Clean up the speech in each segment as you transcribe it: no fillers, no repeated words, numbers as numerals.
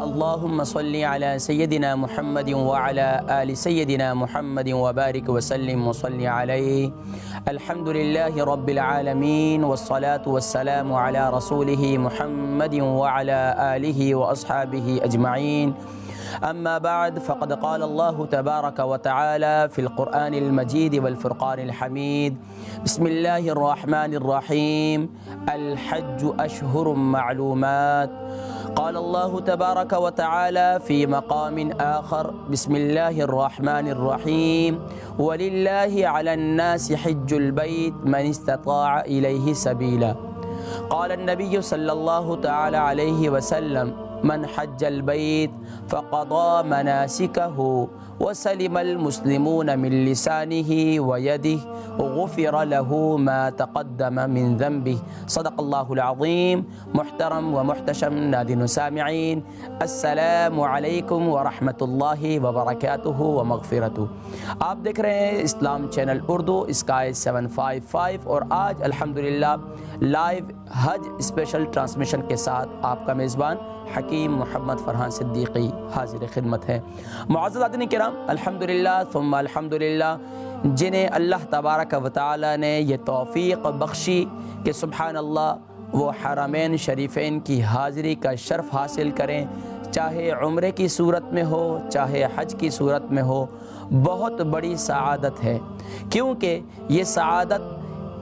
اللهم صل على سيدنا محمد وعلى آل سيدنا محمد وبارك وسلم وصل عليه. الحمد لله رب العالمين والصلاة والسلام على رسوله محمد وعلى آله وأصحابه أجمعين. أما بعد، فقد قال الله تبارك وتعالى في القرآن المجيد والفرقان الحميد: بسم الله الرحمن الرحيم. الحج أشهر معلومات. قال الله تبارك وتعالى في مقام آخر: بسم الله الرحمن الرحيم. ولله على الناس حج البيت من استطاع إليه سبيلا. قال النبي صلى الله تعالى عليه وسلم: من حج البيت فقضى مناسكه وسلم المسلمون من لسانه ويده غفر له ما تقدم من ذنبه. صدق اللہ العظیم. محترم و محتشم ناظرین و سامعین، السلام علیکم ورحمۃ اللہ وبرکاتہ و مغفرتہ. آپ دیکھ رہے ہیں اسلام چینل اردو اسکائی 755، اور آج الحمدللہ لائیو حج اسپیشل ٹرانسمیشن کے ساتھ آپ کا میزبان حکیم محمد فرحان صدیقی حاضر خدمت ہے. معزز ناظرین کرام، الحمدللہ ثم الحمدللہ، جنہیں اللہ تبارک و تعالی نے یہ توفیق بخشی کہ سبحان اللہ وہ حرمین شریفین کی حاضری کا شرف حاصل کریں، چاہے عمرے کی صورت میں ہو چاہے حج کی صورت میں ہو، بہت بڑی سعادت ہے. کیونکہ یہ سعادت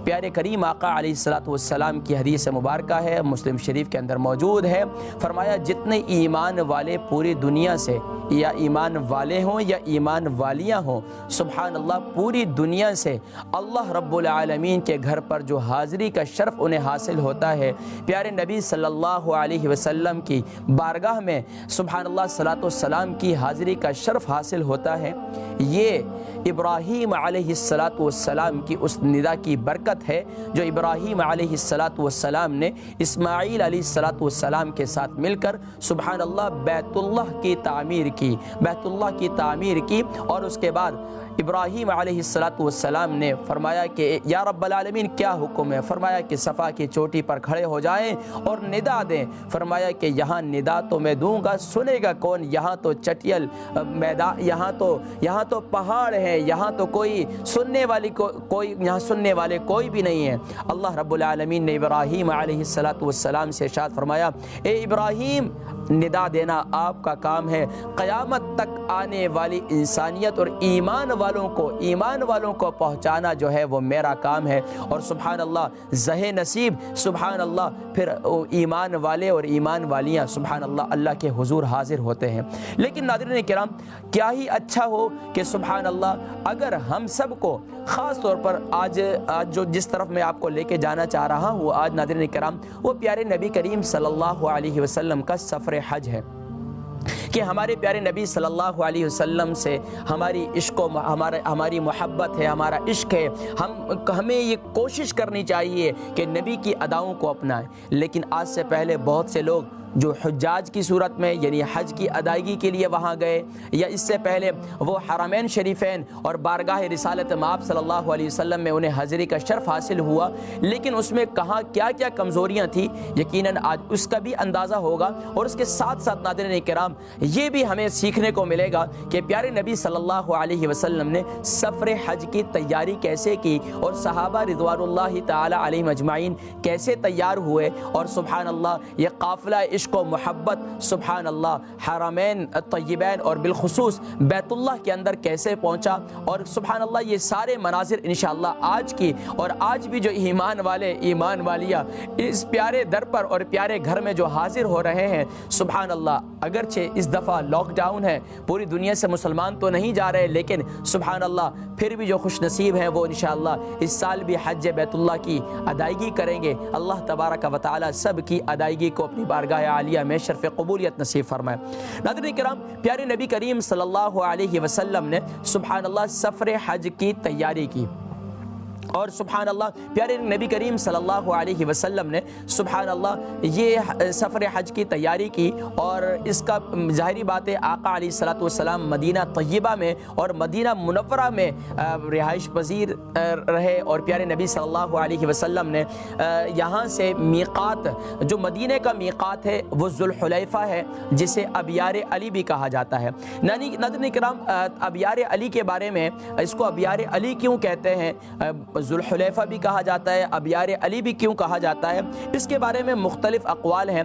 پیارے کریم آقا علیہ الصلوۃ والسلام کی حدیث مبارکہ ہے، مسلم شریف کے اندر موجود ہے. فرمایا جتنے ایمان والے پوری دنیا سے، یا ایمان والے ہوں یا ایمان والیاں ہوں، سبحان اللہ پوری دنیا سے اللہ رب العالمین کے گھر پر جو حاضری کا شرف انہیں حاصل ہوتا ہے، پیارے نبی صلی اللہ علیہ وسلم کی بارگاہ میں سبحان اللہ صلاۃ والسلام کی حاضری کا شرف حاصل ہوتا ہے، یہ ابراہیم علیہ الصلوۃ والسلام کی اس ندا کی برکت ہے جو ابراہیم علیہ الصلوۃ والسلام نے اسماعیل علیہ الصلوۃ والسلام کے ساتھ مل کر سبحان اللہ بیت اللہ کی تعمیر کی. اور اس کے بعد ابراہیم علیہ الصلوۃ والسلام نے فرمایا کہ یا رب العالمین کیا حکم ہے؟ فرمایا کہ صفا کی چوٹی پر کھڑے ہو جائیں اور ندا دیں. فرمایا کہ یہاں ندا تو میں دوں گا، سنے گا کون؟ یہاں تو چٹیل میدان، یہاں تو پہاڑ ہے، یہاں تو کوئی سننے والے کوئی بھی نہیں ہے. اللہ رب العالمین نے ابراہیم علیہ الصلوۃ والسلام سے ارشاد فرمایا: اے ابراہیم، ندا دینا آپ کا کام ہے، قیامت تک آنے والی انسانیت اور ایمان والوں کو پہنچانا جو ہے وہ میرا کام ہے. اور سبحان اللہ زہ نصیب سبحان اللہ پھر ایمان والے اور ایمان والیاں سبحان اللہ اللہ کے حضور حاضر ہوتے ہیں. لیکن ناظرین کرام، کیا ہی اچھا ہو کہ سبحان اللہ اگر ہم سب کو خاص طور پر آج جو جس طرف میں آپ کو لے کے جانا چاہ رہا ہوں، آج ناظرین کرام وہ پیارے نبی کریم صلی اللہ علیہ وسلم کا سفر حج ہے کہ ہمارے پیارے نبی صلی اللہ علیہ وسلم سے ہماری محبت ہے، ہمارا عشق ہے. ہمیں یہ کوشش کرنی چاہیے کہ نبی کی اداؤں کو اپنائیں. لیکن آج سے پہلے بہت سے لوگ جو حجاج کی صورت میں یعنی حج کی ادائیگی کے لیے وہاں گئے، یا اس سے پہلے وہ حرمین شریفین اور بارگاہ رسالت مآب صلی اللہ علیہ وسلم میں انہیں حاضری کا شرف حاصل ہوا، لیکن اس میں کہاں کیا کیا کمزوریاں تھیں یقیناً آج اس کا بھی اندازہ ہوگا. اور اس کے ساتھ ساتھ ناظرین کرام یہ بھی ہمیں سیکھنے کو ملے گا کہ پیارے نبی صلی اللہ علیہ وسلم نے سفر حج کی تیاری کیسے کی، اور صحابہ رضوان اللہ تعالی علیہم اجمعین کیسے تیار ہوئے، اور سبحان اللہ یہ قافلہ عشق و محبت سبحان اللہ حرمین طیبین اور بالخصوص بیت اللہ کے اندر کیسے پہنچا. اور سبحان اللہ یہ سارے مناظر انشاءاللہ آج کی اور آج بھی جو ایمان والے ایمان والیاں اس پیارے در پر اور پیارے گھر میں جو حاضر ہو رہے ہیں سبحان اللہ، اگرچہ اس دفعہ لاک ڈاؤن ہے، پوری دنیا سے مسلمان تو نہیں جا رہے، لیکن سبحان اللہ پھر بھی جو خوش نصیب ہیں وہ انشاءاللہ اس سال بھی حج بیت اللہ کی ادائیگی کریں گے. اللہ تبارک و تعالی سب کی ادائیگی کو اپنی بارگاہ عالیہ میں شرف قبولیت نصیب فرمائے. ناظرین کرام، پیارے نبی کریم صلی اللہ علیہ وسلم نے سبحان اللہ سفر حج کی تیاری کی. اور سبحان اللہ پیارے نبی کریم صلی اللہ علیہ وسلم نے سبحان اللہ یہ سفر حج کی تیاری کی، اور اس کا ظاہری بات ہے آقا علیہ الصلوۃ والسلام مدینہ طیبہ میں اور مدینہ منورہ میں رہائش پذیر رہے، اور پیارے نبی صلی اللہ علیہ وسلم نے یہاں سے میقات، جو مدینہ کا میقات ہے وہ ذوالحلیفہ ہے، جسے ابیار علی بھی کہا جاتا ہے۔ ناظرین کرام، ابیار علی کے بارے میں، اس کو ابیار علی کیوں کہتے ہیں، ذوالحلیفہ بھی کہا جاتا ہے، ابیار علی بھی کیوں کہا جاتا ہے، اس کے بارے میں مختلف اقوال ہیں۔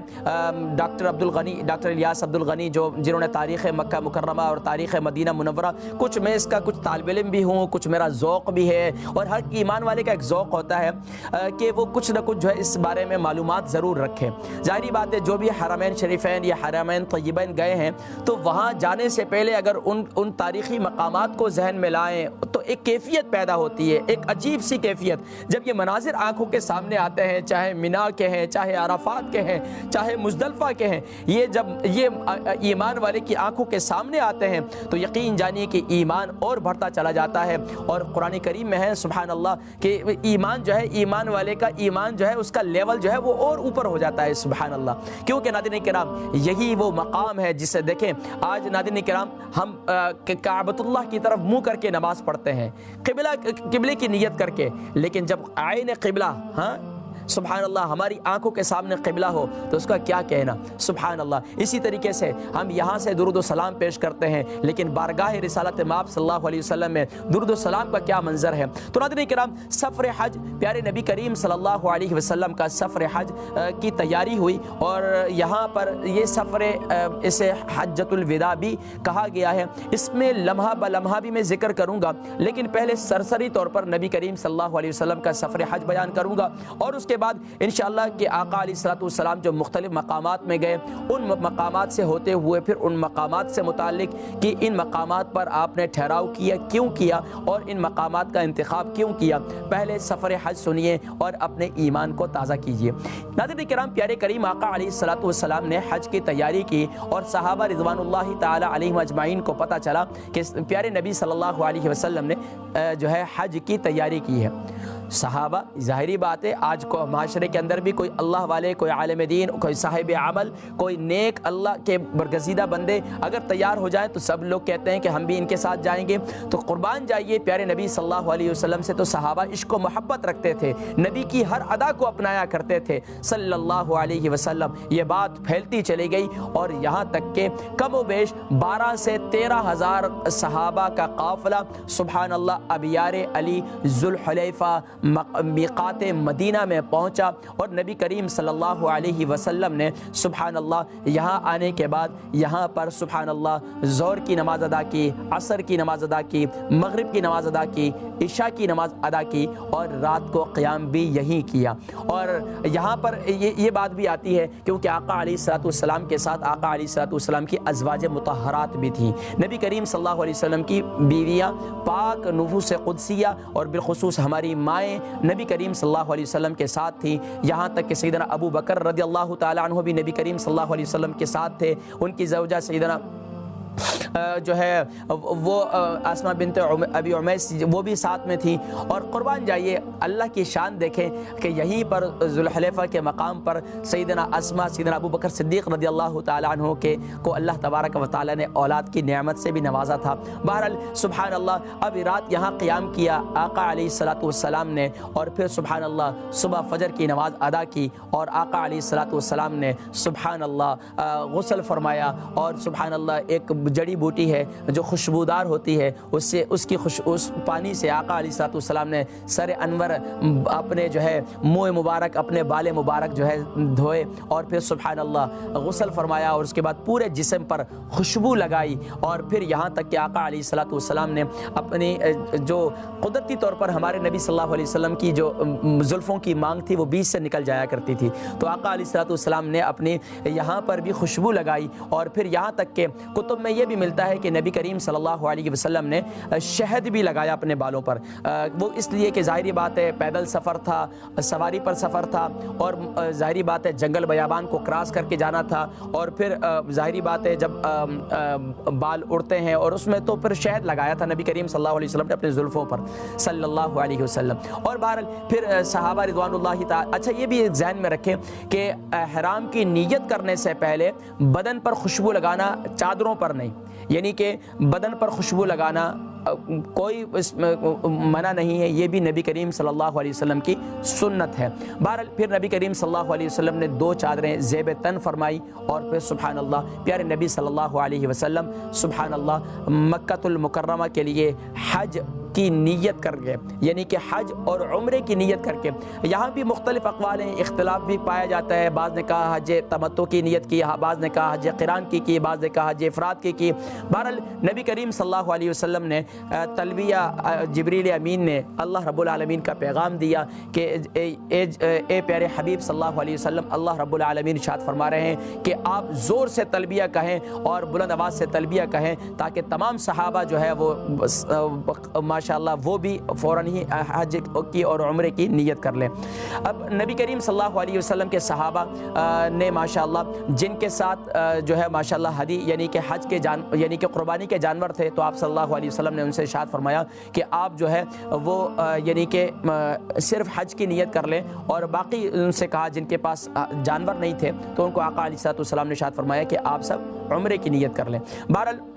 ڈاکٹر الیاس عبد الغنی جنہوں نے تاریخ مکہ مکرمہ اور تاریخ مدینہ منورہ، کچھ میں اس کا کچھ طالب علم بھی ہوں، کچھ میرا ذوق بھی ہے، اور ہر ایمان والے کا ایک ذوق ہوتا ہے کہ وہ کچھ نہ کچھ جو ہے اس بارے میں معلومات ضرور رکھے۔ ظاہری بات ہے جو بھی حرمین شریفین یا حرمین طیبین گئے ہیں تو وہاں جانے سے پہلے اگر ان تاریخی مقامات کو ذہن میں لائیں تو ایک کیفیت پیدا ہوتی ہے، ایک عجیب سی کیفیت۔ جب یہ مناظر آنکھوں کے سامنے آتے ہیں، چاہے مینا کے ہیں، چاہے عرفات کے ہیں، چاہے مزدلفہ کے ہیں، یہ جب یہ ایمان والے کی آنکھوں کے سامنے آتے ہیں تو یقین جانیے کہ ایمان اور بڑھتا چلا جاتا ہے۔ اور قرآن کریم میں ہے سبحان اللہ کہ ایمان جو ہے، ایمان والے کا ایمان جو ہے اس کا لیول جو ہے وہ اور اوپر ہو جاتا ہے سبحان اللہ۔ کیونکہ ناظرین کرام یہی وہ مقام ہے جسے دیکھیں آج ناظرین کرام ہم کعبۃ اللہ کی طرف منہ کر کے نماز پڑھتے ہیں، قبلے کی نیت کر کے، لیکن جب عین قبلہ سبحان اللہ ہماری آنکھوں کے سامنے قبلہ ہو تو اس کا کیا کہنا سبحان اللہ۔ اسی طریقے سے ہم یہاں سے درود و سلام پیش کرتے ہیں، لیکن بارگاہ رسالت مآب صلی اللہ علیہ وسلم میں درود و سلام کا کیا منظر ہے۔ تو ناظرین کرام سفر حج، پیارے نبی کریم صلی اللہ علیہ وسلم کا سفر حج کی تیاری ہوئی، اور یہاں پر یہ سفر اسے حجۃ الوداع بھی کہا گیا ہے۔ اس میں لمحہ بلمحہ بھی میں ذکر کروں گا، لیکن پہلے سرسری طور پر نبی کریم صلی اللہ علیہ وسلم کا سفر حج بیان کروں گا، اور اس کے بعد انشاءاللہ کہ آقا علیہ الصلوۃ والسلام جو مختلف مقامات میں گئے، ان مقامات سے ہوتے ہوئے پھر ان مقامات سے متعلق کہ ان مقامات پر آپ نے ٹھہراؤ کیا کیوں کیا، اور ان مقامات کا انتخاب کیوں کیا۔ پہلے سفر حج سنیے اور اپنے ایمان کو تازہ کیجیے۔ ناظرین کرام پیارے کریم آقا علیہ الصلوۃ والسلام نے حج کی تیاری کی، اور صحابہ رضوان اللہ تعالی علیہم اجمعین کو پتہ چلا کہ پیارے نبی صلی اللہ علیہ وسلم نے جو ہے حج کی تیاری کی ہے۔ صحابہ ظاہری بات ہے آج کو معاشرے کے اندر بھی کوئی اللہ والے، کوئی عالم دین، کوئی صاحب عمل، کوئی نیک اللہ کے برگزیدہ بندے اگر تیار ہو جائیں تو سب لوگ کہتے ہیں کہ ہم بھی ان کے ساتھ جائیں گے۔ تو قربان جائیے پیارے نبی صلی اللہ علیہ وسلم سے تو صحابہ عشق و محبت رکھتے تھے، نبی کی ہر ادا کو اپنایا کرتے تھے صلی اللہ علیہ وسلم۔ یہ بات پھیلتی چلی گئی اور یہاں تک کہ کم و بیش 12 سے 13 ہزار صحابہ کا قافلہ سبحان اللہ ابیار علی ذوالحلیفہ میقات مدینہ میں پہنچا، اور نبی کریم صلی اللہ علیہ وسلم نے سبحان اللہ یہاں آنے کے بعد یہاں پر سبحان اللہ ظہر کی نماز ادا کی، عصر کی نماز ادا کی، مغرب کی نماز ادا کی، عشاء کی نماز ادا کی، اور رات کو قیام بھی یہی کیا۔ اور یہاں پر یہ بات بھی آتی ہے کیونکہ آقا علیہ الصلوۃ والسلام کے ساتھ آقا علیہ الصلوۃ والسلام کی ازواج مطہرات بھی تھیں، نبی کریم صلی اللہ علیہ وسلم کی بیویاں پاک نفوس قدسیہ، اور بالخصوص ہماری مائیں نبی کریم صلی اللہ علیہ وسلم کے ساتھ تھی، یہاں تک کہ سیدنا ابو بکر رضی اللہ تعالی عنہ بھی نبی کریم صلی اللہ علیہ وسلم کے ساتھ تھے، ان کی زوجہ سیدنا جو ہے وہ اسماء بنت ابی عمیس وہ بھی ساتھ میں تھی۔ اور قربان جائیے اللہ کی شان دیکھیں کہ یہیں پر ذوالحلیفہ کے مقام پر سیدنا اسماء، سیدنا ابو بکر صدیق رضی اللہ تعالی عنہ کو اللہ تبارک و تعالی نے اولاد کی نعمت سے بھی نوازا تھا۔ بہرحال سبحان اللہ اب رات یہاں قیام کیا آقا علیہ الصلوۃ والسلام نے، اور پھر سبحان اللہ صبح فجر کی نماز ادا کی، اور آقا علیہ الصلوۃ والسلام نے سبحان اللہ غسل فرمایا، اور سبحان اللہ ایک جڑی بوٹی ہے جو خوشبودار ہوتی ہے، اس پانی سے آقا علیہ الصلوۃ والسلام نے سر انور اپنے جو ہے منہ مبارک، اپنے بال مبارک جو ہے دھوئے، اور پھر سبحان اللہ غسل فرمایا، اور اس کے بعد پورے جسم پر خوشبو لگائی، اور پھر یہاں تک کہ آقا علیہ الصلوۃ والسلام نے اپنی جو قدرتی طور پر ہمارے نبی صلی اللہ علیہ وسلم کی جو زلفوں کی مانگ تھی وہ بیچ سے نکل جایا کرتی تھی، تو آقا علیہ الصلوۃ والسلام نے اپنے یہاں پر بھی خوشبو لگائی، اور پھر یہاں تک کہ کتب میں ہمیں یہ بھی ملتا ہے کہ نبی کریم صلی اللہ علیہ وسلم نے شہد بھی لگایا اپنے بالوں پر، وہ اس لیے کہ ظاہری بات ہے پیدل سفر تھا، سواری پر سفر تھا، اور ظاہری بات ہے جنگل بیابان کو کراس کر کے جانا تھا، اور پھر ظاہری بات ہے جب بال اڑتے ہیں اور اس میں تو پھر شہد لگایا تھا نبی کریم صلی اللہ علیہ وسلم نے اپنے زلفوں پر صلی اللہ علیہ وسلم۔ اور بہرحال پھر صحابہ رضوان اللہ تعالی، اچھا یہ بھی ایک ذہن میں رکھیں کہ احرام کی نیت کرنے سے پہلے بدن پر خوشبو لگانا، چادروں پر نہیں، یعنی کہ بدن پر خوشبو لگانا کوئی اس میں منع نہیں ہے، یہ بھی نبی کریم صلی اللہ علیہ وسلم کی سنت ہے۔ بہرحال پھر نبی کریم صلی اللہ علیہ وسلم نے 2 چادریں زیب تن فرمائی، اور پھر سبحان اللہ پیارے نبی صلی اللہ علیہ وسلم سبحان اللہ مکہ المکرمہ کے لیے حج کی نیت کر کے، یعنی کہ حج اور عمرے کی نیت کر کے، یہاں بھی مختلف اقوال ہیں، اختلاف بھی پایا جاتا ہے، بعض نے کہا حج تمتع کی نیت کی، بعض نے کہا حج قران کی، بعض نے کہا حج افراد کی۔ بہرحال نبی کریم صلی اللہ علیہ وسلم نے تلبیہ جبریل امین نے اللہ رب العالمین کا پیغام دیا کہ اے پیارے حبیب صلی اللہ علیہ وسلم، اللہ رب العالمین ارشاد فرما رہے ہیں کہ آپ زور سے تلبیہ کہیں اور بلند آواز سے تلبیہ کہیں، تاکہ تمام صحابہ جو ہے وہ ماشاءاللہ وہ بھی فوراً ہی حج کی اور عمرے کی نیت کر لیں۔ اب نبی کریم صلی اللہ علیہ وسلم کے صحابہ نے ماشاءاللہ جن کے ساتھ جو ہے ماشاءاللہ ہدی یعنی کہ حج کے یعنی کہ قربانی کے جانور تھے، تو آپ صلی اللہ علیہ وسلم نے ان سے ارشاد فرمایا کہ آپ جو ہے وہ یعنی کہ صرف حج کی نیت کر لیں، اور باقی ان سے کہا جن کے پاس جانور نہیں تھے تو ان کو آقا علیہ السلام نے ارشاد فرمایا کہ آپ سب عمرے کی نیت کر لیں۔ بہرحال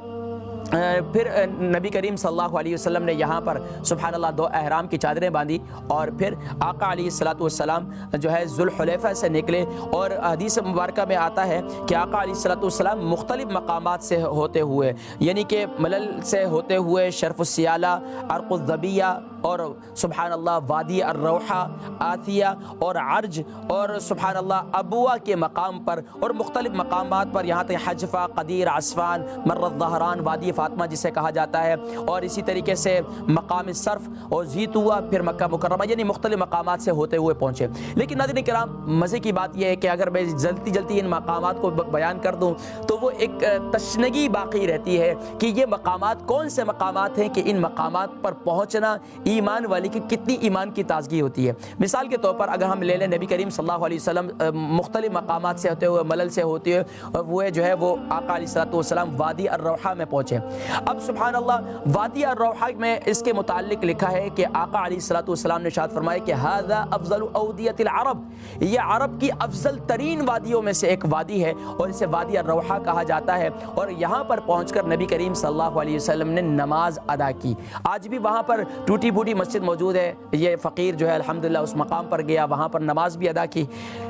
پھر نبی کریم صلی اللہ علیہ وسلم نے یہاں پر سبحان اللہ 2 احرام کی چادریں باندھی، اور پھر آقا علیہ السلام جو ہے ذوالحلیفہ سے نکلے، اور حدیث مبارکہ میں آتا ہے کہ آقا علیہ السلام مختلف مقامات سے ہوتے ہوئے، یعنی کہ ملل سے ہوتے ہوئے شرف السیالہ، عرق الذبیہ، اور سبحان اللہ وادی الروحہ، آتھیہ اور عرج، اور سبحان اللہ ابوا کے مقام پر، اور مختلف مقامات پر، یہاں تک حجفہ، قدیر، عسفان، مرت ظہران، وادی فاطمہ جسے کہا جاتا ہے، اور اسی طریقے سے مقام صرف اور زیت ہوا، پھر مکہ مکرمہ، یعنی مختلف مقامات سے ہوتے ہوئے پہنچے۔ لیکن ناظرین کرام مزے کی بات یہ ہے کہ اگر میں جلدی ان مقامات کو بیان کر دوں تو وہ ایک تشنگی باقی رہتی ہے کہ یہ مقامات کون سے مقامات ہیں، کہ ان مقامات پر پہنچنا ایمان والی کی کتنی ایمان کی تازگی ہوتی ہے۔ مثال کے طور پر اگر ہم لے لیں نبی کریم صلی اللہ علیہ وسلم مختلف مقامات سے ہوتے ہوئے، ملل سے ہوتے ہوئے جو ہے وہ آقا علیہ السلام وادی الروحہ میں پہنچے۔ اب سبحان اللہ وادی الروحہ میں اس کے متعلق لکھا ہے کہ آقا علیہ السلام نے ارشاد فرمایا کہ ھذا افضل اودیۃ العرب، یہ عرب کی افضل ترین وادیوں میں سے ایک وادی ہے، اور اسے وادی الروحہ کہا جاتا ہے، اور یہاں پر پہنچ کر نبی کریم صلی اللہ علیہ وسلم نے نماز ادا کی۔ آج بھی وہاں پر ٹوٹی پھوٹی مسجد موجود ہے، یہ فقیر جو ہے الحمدللہ اس مقام پر گیا، وہاں پر نماز بھی ادا کی۔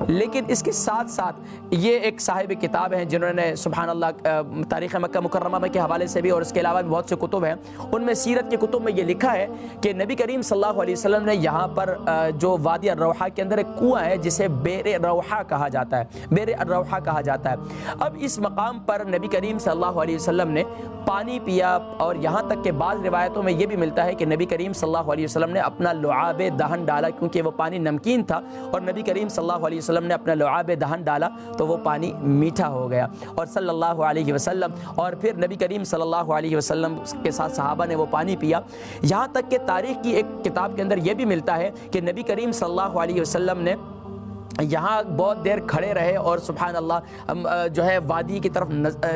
لیکن اس کے ساتھ ساتھ یہ ایک صاحب کتاب ہیں جنہوں نے سبحان اللہ تاریخ مکہ مکرمہ کے حوالے سے بھی، اور اس کے علاوہ بھی بہت سے کتب ہیں، ان میں سیرت کے کتب میں یہ لکھا ہے کہ نبی کریم صلی اللہ علیہ وسلم نے یہاں پر جو وادی الروحہ کے اندر ایک کنواں ہے جسے بئر روحہ کہا جاتا ہے، بئر الروحہ کہا جاتا ہے۔ اب اس مقام پر نبی کریم صلی اللہ علیہ وسلم نے پانی پیا، اور یہاں تک کہ بعض روایتوں میں یہ بھی ملتا ہے کہ نبی کریم صلی اللہ علیہ وسلم نے اپنا لعاب دہن ڈالا، کیونکہ وہ پانی نمکین تھا، اور نبی کریم صلی اللہ علیہ وسلم نے اپنا لعاب دہن ڈالا تو وہ پانی میٹھا ہو گیا، اور صلی اللہ علیہ وسلم، اور پھر نبی کریم صلی اللہ علیہ وسلم کے ساتھ صحابہ نے وہ پانی پیا۔ یہاں تک کہ تاریخ کی ایک کتاب کے اندر یہ بھی ملتا ہے کہ نبی کریم صلی اللہ علیہ وسلم نے یہاں بہت دیر کھڑے رہے، اور سبحان اللہ جو ہے وادی کی طرف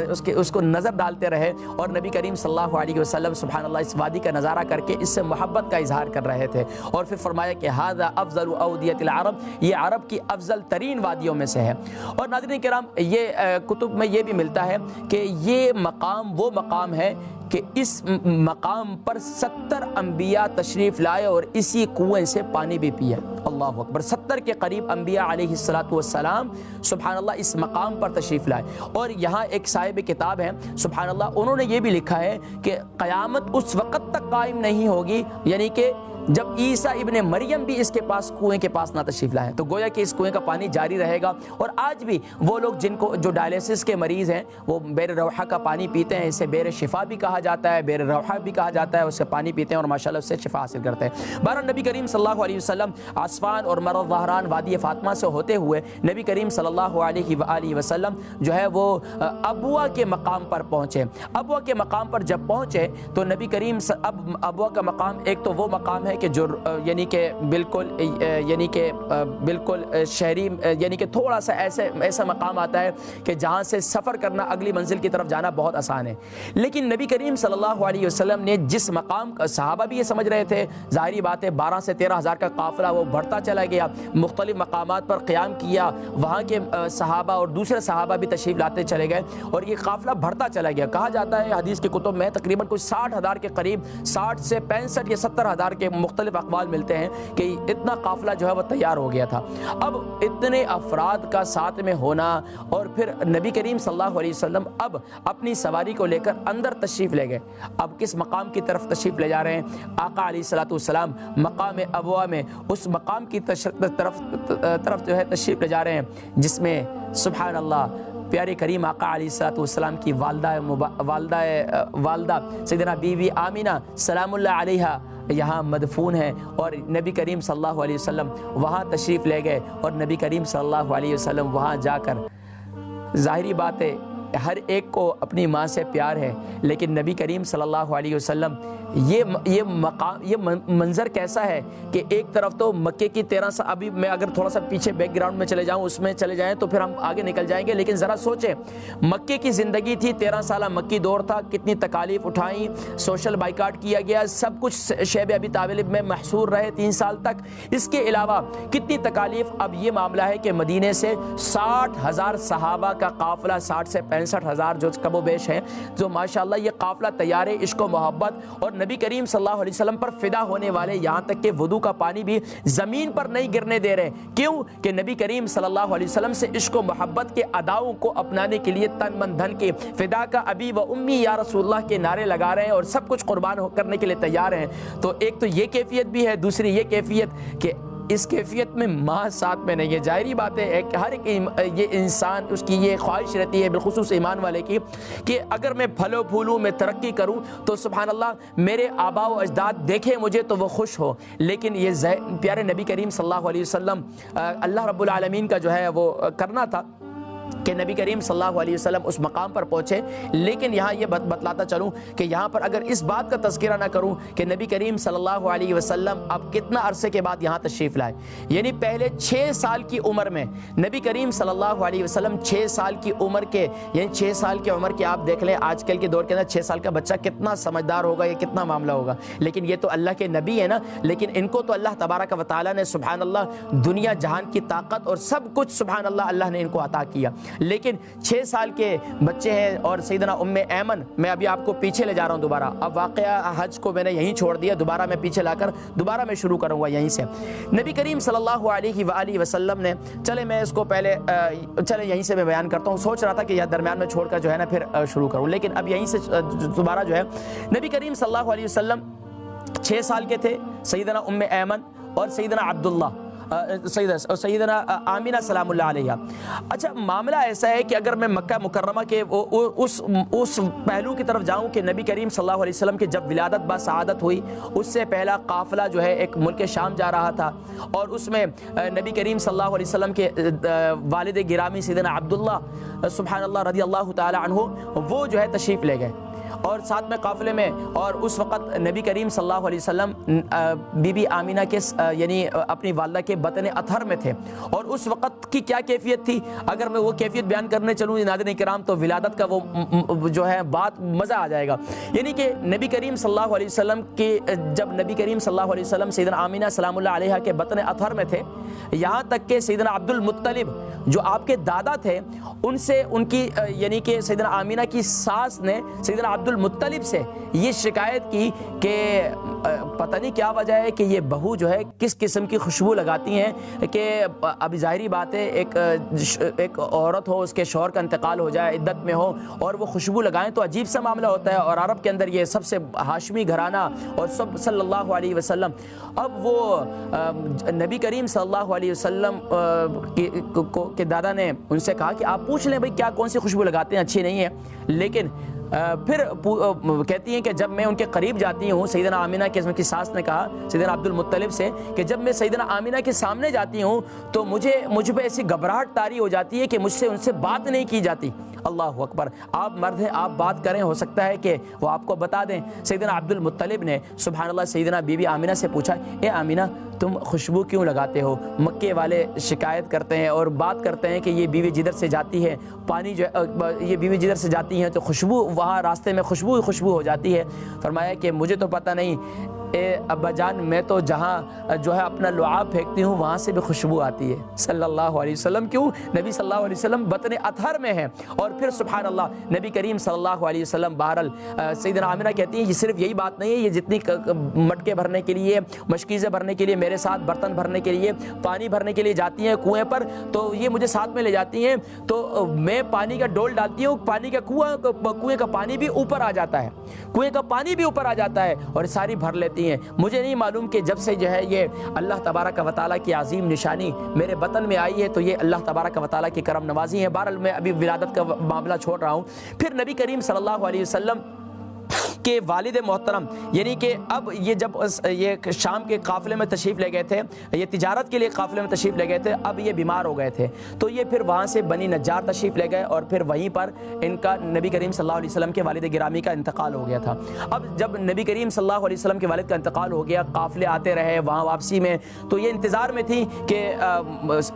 اس کو نظر ڈالتے رہے، اور نبی کریم صلی اللہ علیہ وسلم سبحان اللہ اس وادی کا نظارہ کر کے اس سے محبت کا اظہار کر رہے تھے، اور پھر فرمایا کہ ھذا افضل اودیۃ العرب، یہ عرب کی افضل ترین وادیوں میں سے ہے۔ اور ناظرین کرام یہ کتب میں یہ بھی ملتا ہے کہ یہ مقام وہ مقام ہے کہ اس مقام پر 70 انبیاء تشریف لائے اور اسی کنویں سے پانی بھی پیا۔ اللہ اکبر، 70 کے قریب انبیاء علیہ السلام سبحان اللہ اس مقام پر تشریف لائے۔ اور یہاں ایک صاحب کتاب ہے سبحان اللہ، انہوں نے یہ بھی لکھا ہے کہ قیامت اس وقت تک قائم نہیں ہوگی، یعنی کہ جب عیسیٰ ابن مریم بھی اس کے پاس کنویں کے پاس نہ تشریف لائے. تو گویا کہ اس کنویں کا پانی جاری رہے گا. اور آج بھی وہ لوگ جو ڈائلیسس کے مریض ہیں وہ بیر روحہ کا پانی پیتے ہیں. اسے بیر شفا بھی کہا جاتا ہے, بیر روحہ بھی کہا جاتا ہے. اس سے پانی پیتے ہیں اور ماشاءاللہ اس سے شفا حاصل کرتے ہیں. بہرحال نبی کریم صلی اللہ علیہ وسلم عصفان اور مرو ظہران وادی فاطمہ سے ہوتے ہوئے نبی کریم صلی اللہ علیہ وآلہ وسلم جو ہے وہ ابوا کے مقام پر پہنچے. ابوا کے مقام پر جب پہنچے تو نبی کریم ابوا کا مقام ایک تو وہ مقام ہے کہ جو یعنی کہ بالکل شہری یعنی کہ تھوڑا سا ایسا مقام آتا ہے کہ جہاں سے سفر کرنا اگلی منزل کی طرف جانا بہت آسان ہے. لیکن نبی کریم صلی اللہ علیہ وسلم نے جس مقام کا صحابہ بھی یہ سمجھ رہے تھے, ظاہری بات ہے 12 سے 13 ہزار کا قافلہ وہ بڑھتا چلا گیا, مختلف مقامات پر قیام کیا, وہاں کے صحابہ اور دوسرے صحابہ بھی تشریف لاتے چلے گئے اور یہ قافلہ بڑھتا چلا گیا. کہا جاتا ہے حدیث کی کتب میں تقریباً کوئی 60,000 کے قریب, 60 سے 65 یا 70,000 کے مختلف اقوال ملتے ہیں کہ اتنا قافلہ جو ہے وہ تیار ہو گیا تھا. اب اتنے افراد کا ساتھ میں ہونا اور پھر نبی کریم صلی اللہ علیہ وسلم اب اپنی سواری کو لے کر اندر تشریف لے گئے. اب کس مقام کی طرف تشریف لے جا رہے ہیں؟ آقا علیہ الصلوۃ والسلام مقام ابوا میں اس مقام کی طرف جو ہے تشریف لے جا رہے ہیں جس میں سبحان اللہ پیارے کریم آقا علیہ الصلوۃ والسلام کی والدہ سیدنا بی بی آمینہ سلام اللہ علیہا یہاں مدفون ہیں اور نبی کریم صلی اللہ علیہ وسلم وہاں تشریف لے گئے. اور نبی کریم صلی اللہ علیہ وسلم وہاں جا کر, ظاہری بات ہے ہر ایک کو اپنی ماں سے پیار ہے, لیکن نبی کریم صلی اللہ علیہ وسلم یہ منظر کیسا ہے کہ ایک طرف تو مکے کی 13 سال, ابھی میں اگر تھوڑا سا پیچھے بیک گراؤنڈ میں چلے جاؤں اس میں چلے جائیں تو پھر ہم آگے نکل جائیں گے, لیکن ذرا سوچیں مکے کی زندگی تھی, 13 سالہ مکی دور تھا, کتنی تکالیف اٹھائیں, سوشل بائیکاٹ کیا گیا, سب کچھ شیب ابی طالب میں محصور رہے 3 سال تک. اس کے علاوہ کتنی تکالیف. اب یہ معاملہ ہے کہ مدینے سے 60,000 صحابہ کا قافلہ, 60 سے 65,000 جو کم و بیش ہیں, جو ماشاءاللہ یہ قافلہ تیار ہے عشق و محبت اور نبی کریم صلی اللہ علیہ وسلم پر فدا ہونے والے, یہاں تک کہ وضو کا پانی بھی زمین پر نہیں گرنے دے رہے. کیوں؟ کہ نبی کریم صلی اللہ علیہ وسلم سے عشق و محبت کے اداؤں کو اپنانے کے لیے تن من دھن کے فدا کا ابی و امی یا رسول اللہ کے نعرے لگا رہے ہیں اور سب کچھ قربان کرنے کے لیے تیار ہیں. تو ایک تو یہ کیفیت بھی ہے, دوسری یہ کیفیت کہ اس کیفیت میں ماں ساتھ میں نہیں ہے. ظاہری بات ہے ہر ایک یہ انسان اس کی یہ خواہش رہتی ہے بالخصوص ایمان والے کی کہ اگر میں پھلوں پھولوں میں ترقی کروں تو سبحان اللہ میرے آبا و اجداد دیکھیں مجھے تو وہ خوش ہو. لیکن یہ پیارے نبی کریم صلی اللہ علیہ وسلم اللہ رب العالمین کا جو ہے وہ کرنا تھا کہ نبی کریم صلی اللہ علیہ وسلم اس مقام پر پہنچے. لیکن یہاں یہ بتلاتا چلوں کہ یہاں پر اگر اس بات کا تذکرہ نہ کروں کہ نبی کریم صلی اللہ علیہ وسلم اب کتنا عرصے کے بعد یہاں تشریف لائے, یعنی پہلے 6 سال کی عمر میں نبی کریم صلی اللہ علیہ وسلم 6 سال کی عمر کے, یعنی 6 سال کی عمر کے آپ دیکھ لیں آج کل کے دور کے اندر 6 سال کا بچہ کتنا سمجھدار ہوگا, یہ کتنا معاملہ ہوگا. لیکن یہ تو اللہ کے نبی ہے نا, لیکن ان کو تو اللہ تبارک و تعالیٰ نے سبحان اللہ دنیا جہان کی طاقت اور سب کچھ سبحان اللہ نے ان کو عطا کیا. لیکن 6 سال کے بچے ہیں اور سیدنا ام ایمن, میں ابھی آپ کو پیچھے لے جا رہا ہوں دوبارہ, اب واقعہ حج کو میں نے یہیں چھوڑ دیا, دوبارہ میں پیچھے لا کر دوبارہ میں شروع کروں گا یہیں سے. نبی کریم صلی اللہ علیہ وآلہ وسلم نے, چلے میں اس کو پہلے یہیں سے میں بیان کرتا ہوں, سوچ رہا تھا کہ یہ درمیان میں چھوڑ کر جو ہے نا پھر شروع کروں, لیکن اب یہیں سے دوبارہ جو ہے نبی کریم صلی اللہ علیہ وسلم 6 سال کے تھے. سیدنا ام ایمن اور سیدنا عبداللہ سیدنا آمینہ سلام اللہ علیہ. اچھا معاملہ ایسا ہے کہ اگر میں مکہ مکرمہ کے اس پہلو کی طرف جاؤں کہ نبی کریم صلی اللہ علیہ وسلم کی جب ولادت با سعادت ہوئی اس سے پہلا قافلہ جو ہے ایک ملک شام جا رہا تھا اور اس میں نبی کریم صلی اللہ علیہ وسلم کے والد گرامی سیدنا عبداللہ سبحان اللہ رضی اللہ تعالی عنہ وہ جو ہے تشریف لے گئے اور ساتھ میں قافلے میں. اور اس وقت نبی کریم صلی اللہ علیہ وسلم بی بی آمینہ کے یعنی اپنی والدہ کے بطن اطہر میں تھے. اور اس وقت کی کیا کیفیت تھی, اگر میں وہ کیفیت بیان کرنے چلوں ناظرین کرام تو ولادت کا وہ جو ہے بات مزہ آ جائے گا. یعنی کہ نبی کریم صلی اللہ علیہ وسلم کے جب نبی کریم صلی اللہ علیہ وسلم سیدنا آمینہ سلام اللہ علیہ کے بطن اطہر میں تھے, یہاں تک کہ سیدنا عبد المطلب جو آپ کے دادا تھے ان سے ان کی یعنی کہ سیدنا آمینہ کی ساس نے سیدنا عبد عبد المطلب سے یہ شکایت کی کہ پتہ نہیں کیا وجہ ہے کہ یہ بہو جو ہے کس قسم کی خوشبو لگاتی ہیں کہ ابھی ظاہری بات ہے ایک عورت ہو، اس کے شوہر کا انتقال ہو جائے، عدت میں ہو اور وہ خوشبو لگائیں تو عجیب سا معاملہ ہوتا ہے، اور عرب کے اندر یہ سب سے ہاشمی گھرانہ اور سب صلی اللہ علیہ وسلم. اب وہ نبی کریم صلی اللہ علیہ وسلم کے دادا نے ان سے کہا کہ آپ پوچھ لیں بھئی کیا کون سی خوشبو لگاتے ہیں، اچھی نہیں ہے. لیکن پھر کہتی ہیں کہ جب میں ان کے قریب جاتی ہوں، سیدنا آمینہ کی ساس نے کہا سیدنا عبد المطلب سے کہ جب میں سیدنا آمینہ کے سامنے جاتی ہوں تو مجھ پہ ایسی گھبراہٹ طاری ہو جاتی ہے کہ مجھ سے ان سے بات نہیں کی جاتی. اللہ اکبر، آپ مرد ہیں، آپ بات کریں، ہو سکتا ہے کہ وہ آپ کو بتا دیں. سیدنا عبد المطلب نے سبحان اللہ سیدنا بی بی آمینہ سے پوچھا، اے آمینہ تم خوشبو کیوں لگاتے ہو؟ مکے والے شکایت کرتے ہیں اور بات کرتے ہیں کہ یہ بیوی جدھر سے جاتی ہے پانی جو یہ بیوی جدھر سے جاتی ہیں تو خوشبو وہاں راستے میں خوشبو ہو جاتی ہے. فرمایا کہ مجھے تو پتہ نہیں اے ابا جان، میں تو جہاں جو ہے اپنا لعاب پھینکتی ہوں وہاں سے بھی خوشبو آتی ہے. صلی اللہ علیہ وسلم. کیوں؟ نبی صلی اللہ علیہ وسلم بطن اطہر میں ہیں. اور پھر سبحان اللہ نبی کریم صلی اللہ علیہ وسلم بہرحال سیدنا آمینہ کہتی ہیں یہ صرف یہی بات نہیں ہے، یہ جتنی مٹکے بھرنے کے لیے، مشکیزیں بھرنے کے لیے، میرے ساتھ برتن بھرنے کے لیے، پانی بھرنے کے لیے جاتی ہیں کنویں پر تو یہ مجھے ساتھ میں لے جاتی ہیں تو میں پانی کا ڈول ڈالتی ہوں، پانی کا کنویں کا پانی بھی اوپر آ جاتا ہے، کنویں کا پانی بھی اوپر آ جاتا ہے اور ساری بھر لیتی ہیں. مجھے نہیں معلوم کہ جب سے جو ہے یہ اللہ تبارک و تعالیٰ کی عظیم نشانی میرے بطن میں آئی ہے تو یہ اللہ تبارک و تعالیٰ کی کرم نوازی ہے. بہرحال میں ابھی ولادت کا معاملہ چھوڑ رہا ہوں. پھر نبی کریم صلی اللہ علیہ وسلم کے والد محترم یعنی کہ اب یہ جب یہ شام کے قافلے میں تشریف لے گئے تھے، یہ تجارت کے لیے قافلے میں تشریف لے گئے تھے، اب یہ بیمار ہو گئے تھے تو یہ پھر وہاں سے بنی نجار تشریف لے گئے اور پھر وہیں پر ان کا نبی کریم صلی اللہ علیہ وسلم کے والد گرامی کا انتقال ہو گیا تھا. اب جب نبی کریم صلی اللہ علیہ وسلم کے والد کا انتقال ہو گیا، قافلے آتے رہے وہاں واپسی میں، تو یہ انتظار میں تھی کہ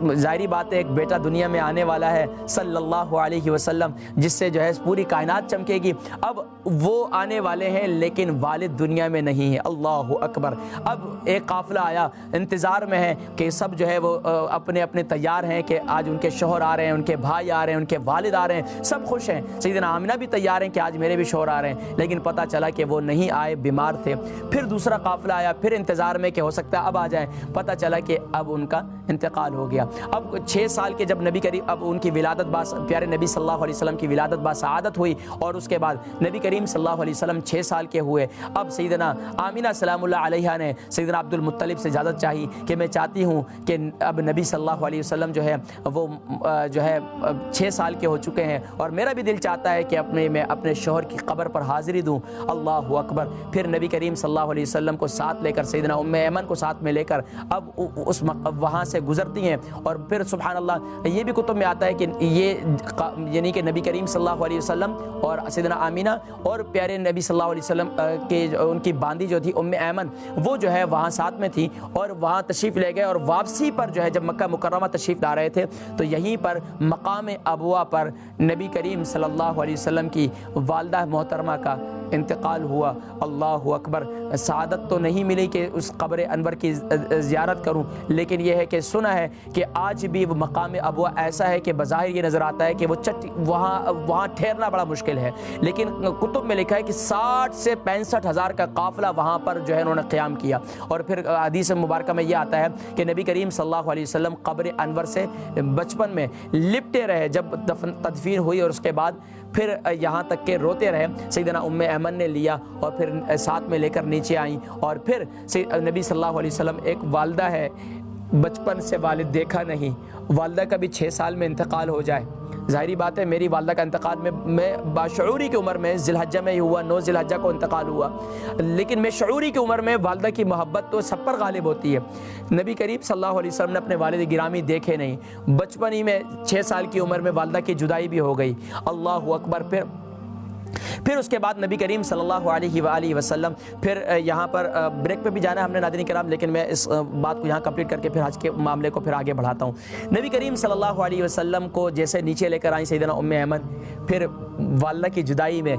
ظاہری بات ہے ایک بیٹا دنیا میں آنے والا ہے صلی اللہ علیہ وسلم جس سے جو ہے پوری کائنات چمکے گی. اب وہ آنے والے ہیں لیکن والد دنیا میں نہیں ہے. اللہ اکبر. اب ایک قافلہ آیا، انتظار میں ہے کہ سب جو ہے وہ اپنے اپنے تیار ہیں کہ آج ان کے شوہر آ رہے ہیں، ان کے بھائی آ رہے ہیں، ان کے والد آ رہے ہیں، سب خوش ہیں. سیدنا آمینہ بھی تیار ہیں کہ آج میرے بھی شوہر آ رہے ہیں، لیکن پتہ چلا کہ وہ نہیں آئے، بیمار تھے. پھر دوسرا قافلہ آیا، پھر انتظار میں کہ ہو سکتا ہے اب آ جائیں، پتہ چلا کہ اب ان کا انتقال ہو گیا. اب 6 سال کے جب نبی کریم اب ان کی ولادت پیارے نبی صلی اللہ علیہ وسلم کی ولادت باسعادت ہوئی اور اس کے بعد نبی کریم صلی اللہ علیہ وسلم 6 سال کے ہوئے. اب سیدنا آمینہ سلام اللہ علیہا نے سیدنا عبد المطلب سے اجازت چاہی کہ میں چاہتی ہوں کہ اب نبی صلی اللہ علیہ وسلم جو ہے وہ جو ہے 6 سال کے ہو چکے ہیں اور میرا بھی دل چاہتا ہے کہ میں اپنے شوہر کی قبر پر حاضری دوں. اللہ اکبر. پھر نبی کریم صلی اللہ علیہ وسلم کو ساتھ لے کر سیدنا ام ایمن کو ساتھ میں لے کر اب اس وہاں سے گزرتی ہیں اور پھر سبحان اللہ یہ بھی کتب میں آتا ہے کہ یہ یعنی کہ نبی کریم صلی اللہ علیہ وسلم اور سیدنا آمینہ اور پیارے نبی صلی اللہ علیہ وسلم کہ ان کی باندی جو تھی ام ایمن وہ جو ہے وہاں ساتھ میں تھی اور وہاں تشریف لے گئے اور واپسی پر جو ہے جب مکہ مکرمہ تشریف لا رہے تھے تو یہیں پر مقام ابوا پر نبی کریم صلی اللہ علیہ وسلم کی والدہ محترمہ کا انتقال ہوا. اللہ اکبر. سعادت تو نہیں ملی کہ اس قبر انور کی زیارت کروں، لیکن یہ ہے کہ سنا ہے کہ آج بھی وہ مقام ابوا ایسا ہے کہ بظاہر یہ نظر آتا ہے کہ وہ وہاں ٹھہرنا بڑا مشکل ہے، لیکن کتب میں لکھا ہے کہ 60 سے 65 ہزار کا قافلہ وہاں پر جو ہے انہوں نے قیام کیا. اور پھر حدیث مبارکہ میں یہ آتا ہے کہ نبی کریم صلی اللہ علیہ وسلم قبر انور سے بچپن میں لپٹے رہے جب تدفین ہوئی اور اس کے بعد پھر یہاں تک کہ روتے رہے. سیدنا ام ایمن نے لیا اور پھر ساتھ میں لے کر نیچے آئیں اور پھر نبی صلی اللہ علیہ وسلم ایک والدہ ہے بچپن سے والد دیکھا نہیں، والدہ کا بھی 6 سال میں انتقال ہو جائے. ظاہری بات ہے میری والدہ کا انتقال میں باشعوری کی عمر میں ذی الحجہ میں ہی ہوا، 9 ذی الحجہ کو انتقال ہوا، لیکن میں شعوری کی عمر میں والدہ کی محبت تو سب پر غالب ہوتی ہے. نبی کریم صلی اللہ علیہ وسلم نے اپنے والد گرامی دیکھے نہیں، بچپن ہی میں 6 سال کی عمر میں والدہ کی جدائی بھی ہو گئی. اللہ اکبر. پھر اس کے بعد نبی کریم صلی اللہ علیہ وآلہ وسلم پھر یہاں پر بریک پہ بھی جانا ہے ہم نے ناظرین کرام، لیکن میں اس بات کو یہاں کمپلیٹ کر کے پھر حج کے معاملے کو پھر آگے بڑھاتا ہوں. نبی کریم صلی اللہ علیہ وسلم کو جیسے نیچے لے کر آئیں سیدنا ام ایمن، پھر والدہ کی جدائی میں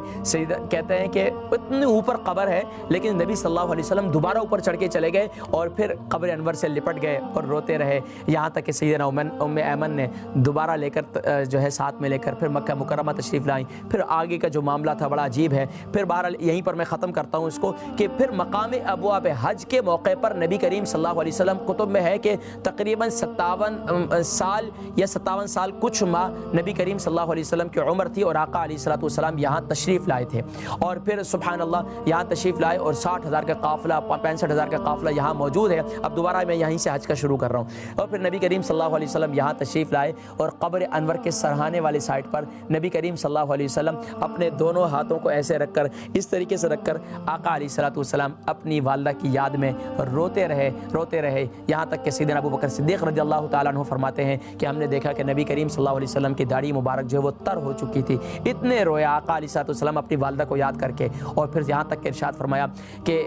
کہتے ہیں کہ اتنے اوپر قبر ہے لیکن نبی صلی اللہ علیہ وسلم دوبارہ اوپر چڑھ کے چلے گئے اور پھر قبر انور سے لپٹ گئے اور روتے رہے، یہاں تک کہ سیدنا ام ایمن نے دوبارہ لے کر جو ہے ساتھ میں لے کر پھر مکہ مکرمہ تشریف لائیں۔ پھر آگے کا جو معاملہ تھا بڑا عجیب ہے۔ پھر بہرحال یہیں پر میں ختم کرتا ہوں اس کو کہ پھر مقام ابواب حج کے موقع پر نبی کریم صلی اللہ علیہ وسلم، کتب میں ہے کہ تقریباً 57 سال یا 57 سال کچھ ماہ نبی کریم صلی اللہ علیہ وسلم کی عمر تھی اور آقا علیہ الصلوۃ والسلام یہاں تشریف لائے تھے، اور پھر سبحان اللہ یہاں تشریف لائے اور 60,000 کا قافلہ 65,000 کا قافلہ یہاں موجود ہے۔ اب دوبارہ میں یہیں سے حج کا شروع کر رہا ہوں۔ اور پھر نبی کریم صلی اللہ علیہ وسلم یہاں تشریف لائے اور قبر انور کے سرہانے والے سائٹ پر نبی کریم صلی اللہ علیہ وسلم اپنے دونوں ہاتھوں کو ایسے رکھ کر، اس طریقے سے رکھ کر آقا علیہ الصلوۃ والسلام اپنی والدہ کی یاد میں روتے رہے، یہاں تک کہ سیدنا ابو بکر صدیق رضی اللہ تعالیٰ عنہ فرماتے ہیں کہ ہم نے دیکھا کہ نبی کریم صلی اللہ علیہ وسلم کی داڑھی مبارک جو ہے وہ تر ہو چکی تھی، اتنے رویا آقا علیہ الصلوۃ والسلام اپنی والدہ کو یاد کر کے۔ اور پھر یہاں تک کہ ارشاد فرمایا کہ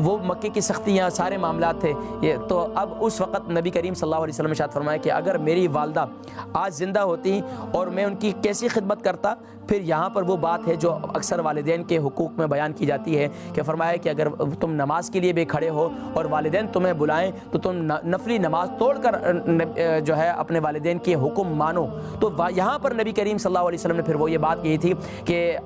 وہ مکے کی سختیاں سارے معاملات تھے، تو اب اس وقت نبی کریم صلی اللہ علیہ وسلم نے ارشاد فرمایا کہ اگر میری والدہ آج زندہ ہوتی اور میں ان کی کیسی خدمت کرتا۔ پھر یہاں پر وہ بات ہے جو اکثر والدین کے حقوق میں بیان کی جاتی ہے کہ فرمایا کہ اگر تم نماز کے لیے بھی کھڑے ہو اور والدین تمہیں بلائیں تو تم نفلی نماز توڑ کر جو ہے اپنے والدین کے حکم مانو۔ تو یہاں پر نبی کریم صلی اللہ علیہ وسلم نے پھر وہ یہ بات کہی تھی کہ